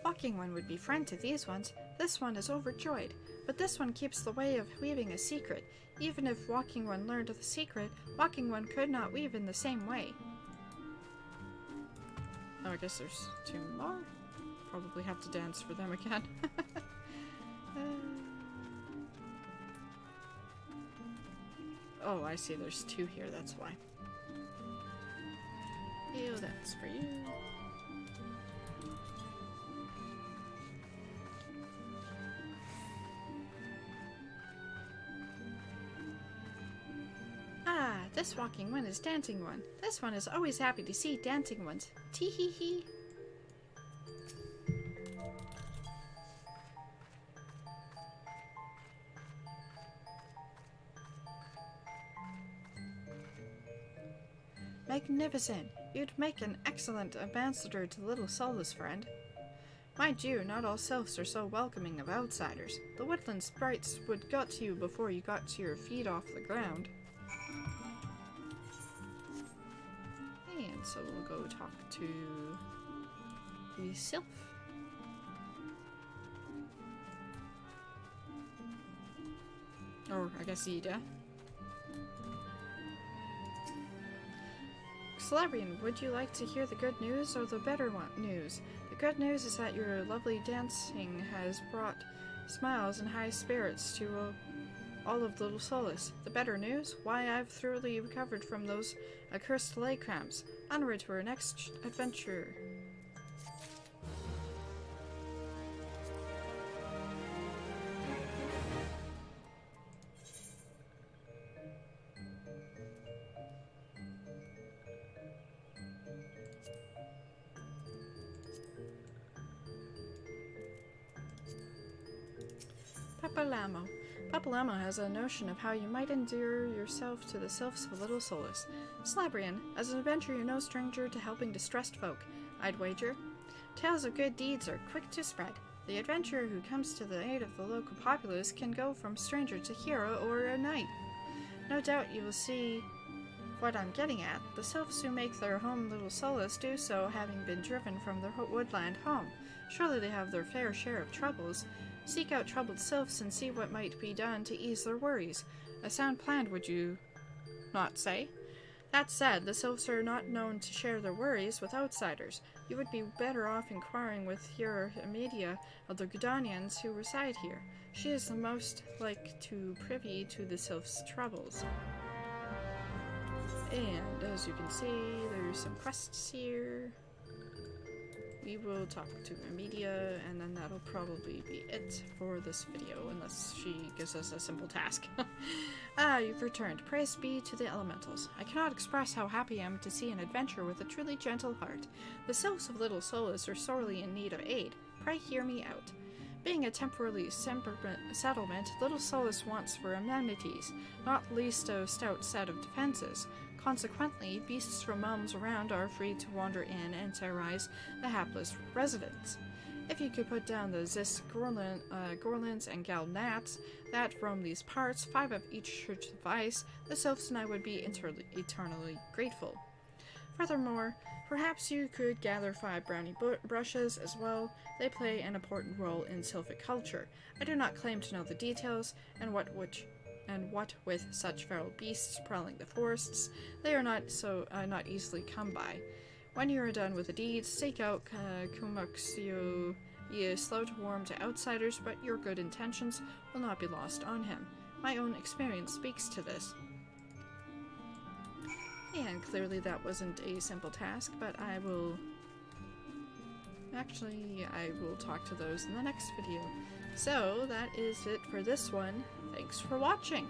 Walking One would be friend to these ones. This one is overjoyed, but this one keeps the way of weaving a secret. Even if Walking One learned the secret, Walking One could not weave in the same way. Oh, I guess there's two more. Probably have to dance for them again. Oh, I see. There's two here. That's why. Ew, that's for you. This Walking One is Dancing One. This one is always happy to see dancing ones. Tee-hee-hee. Magnificent! You'd make an excellent ambassador to Little Solace, friend. Mind you, not all sylphs are so welcoming of outsiders. The woodland sprites would gut to you before you got to your feet off the ground. And so we'll go talk to the sylph. Or, I guess, Ida. Celebrian, would you like to hear the good news or the better news? The good news is that your lovely dancing has brought smiles and high spirits to all of Little Solace. The better news? Why, I've thoroughly recovered from those accursed leg cramps. Onward to our next adventure. Papalamo. Papalamo has a notion of how you might endear yourself to the sylphs of Little Solace. Slabrian, as an adventurer, you're no stranger to helping distressed folk, I'd wager. Tales of good deeds are quick to spread. The adventurer who comes to the aid of the local populace can go from stranger to hero or a knight. No doubt you will see what I'm getting at. The sylphs who make their home Little Solace do so having been driven from their woodland home. Surely they have their fair share of troubles. Seek out troubled sylphs and see what might be done to ease their worries. A sound plan, would you not say? That said, the sylphs are not known to share their worries with outsiders. You would be better off inquiring with your Amelia of the Gudanians who reside here. She is the most like to privy to the sylphs' troubles. And as you can see, there's some quests here. We will talk to Amelia, and then that'll probably be it for this video, unless she gives us a simple task. You've returned. Praise be to the elementals. I cannot express how happy I am to see an adventurer with a truly gentle heart. The sylphs of Little Solace are sorely in need of aid. Pray hear me out. Being a temporary settlement, Little Solace wants for amenities, not least a stout set of defenses. Consequently, beasts from realms around are free to wander in and terrorize the hapless residents. If you could put down the Zis Gorlins and Gal Nats that roam these parts, 5 of each should suffice, the Sylphs and I would be eternally grateful. Furthermore, perhaps you could gather 5 brownie brushes as well. They play an important role in Sylphic culture. I do not claim to know the details, and what with such feral beasts prowling the forests, they are not not easily come by. When you are done with the deeds, seek out Kumaxio. He is slow to warm to outsiders, but your good intentions will not be lost on him. My own experience speaks to this. And clearly that wasn't a simple task, but I will talk to those in the next video. So that is it for this one. Thanks for watching!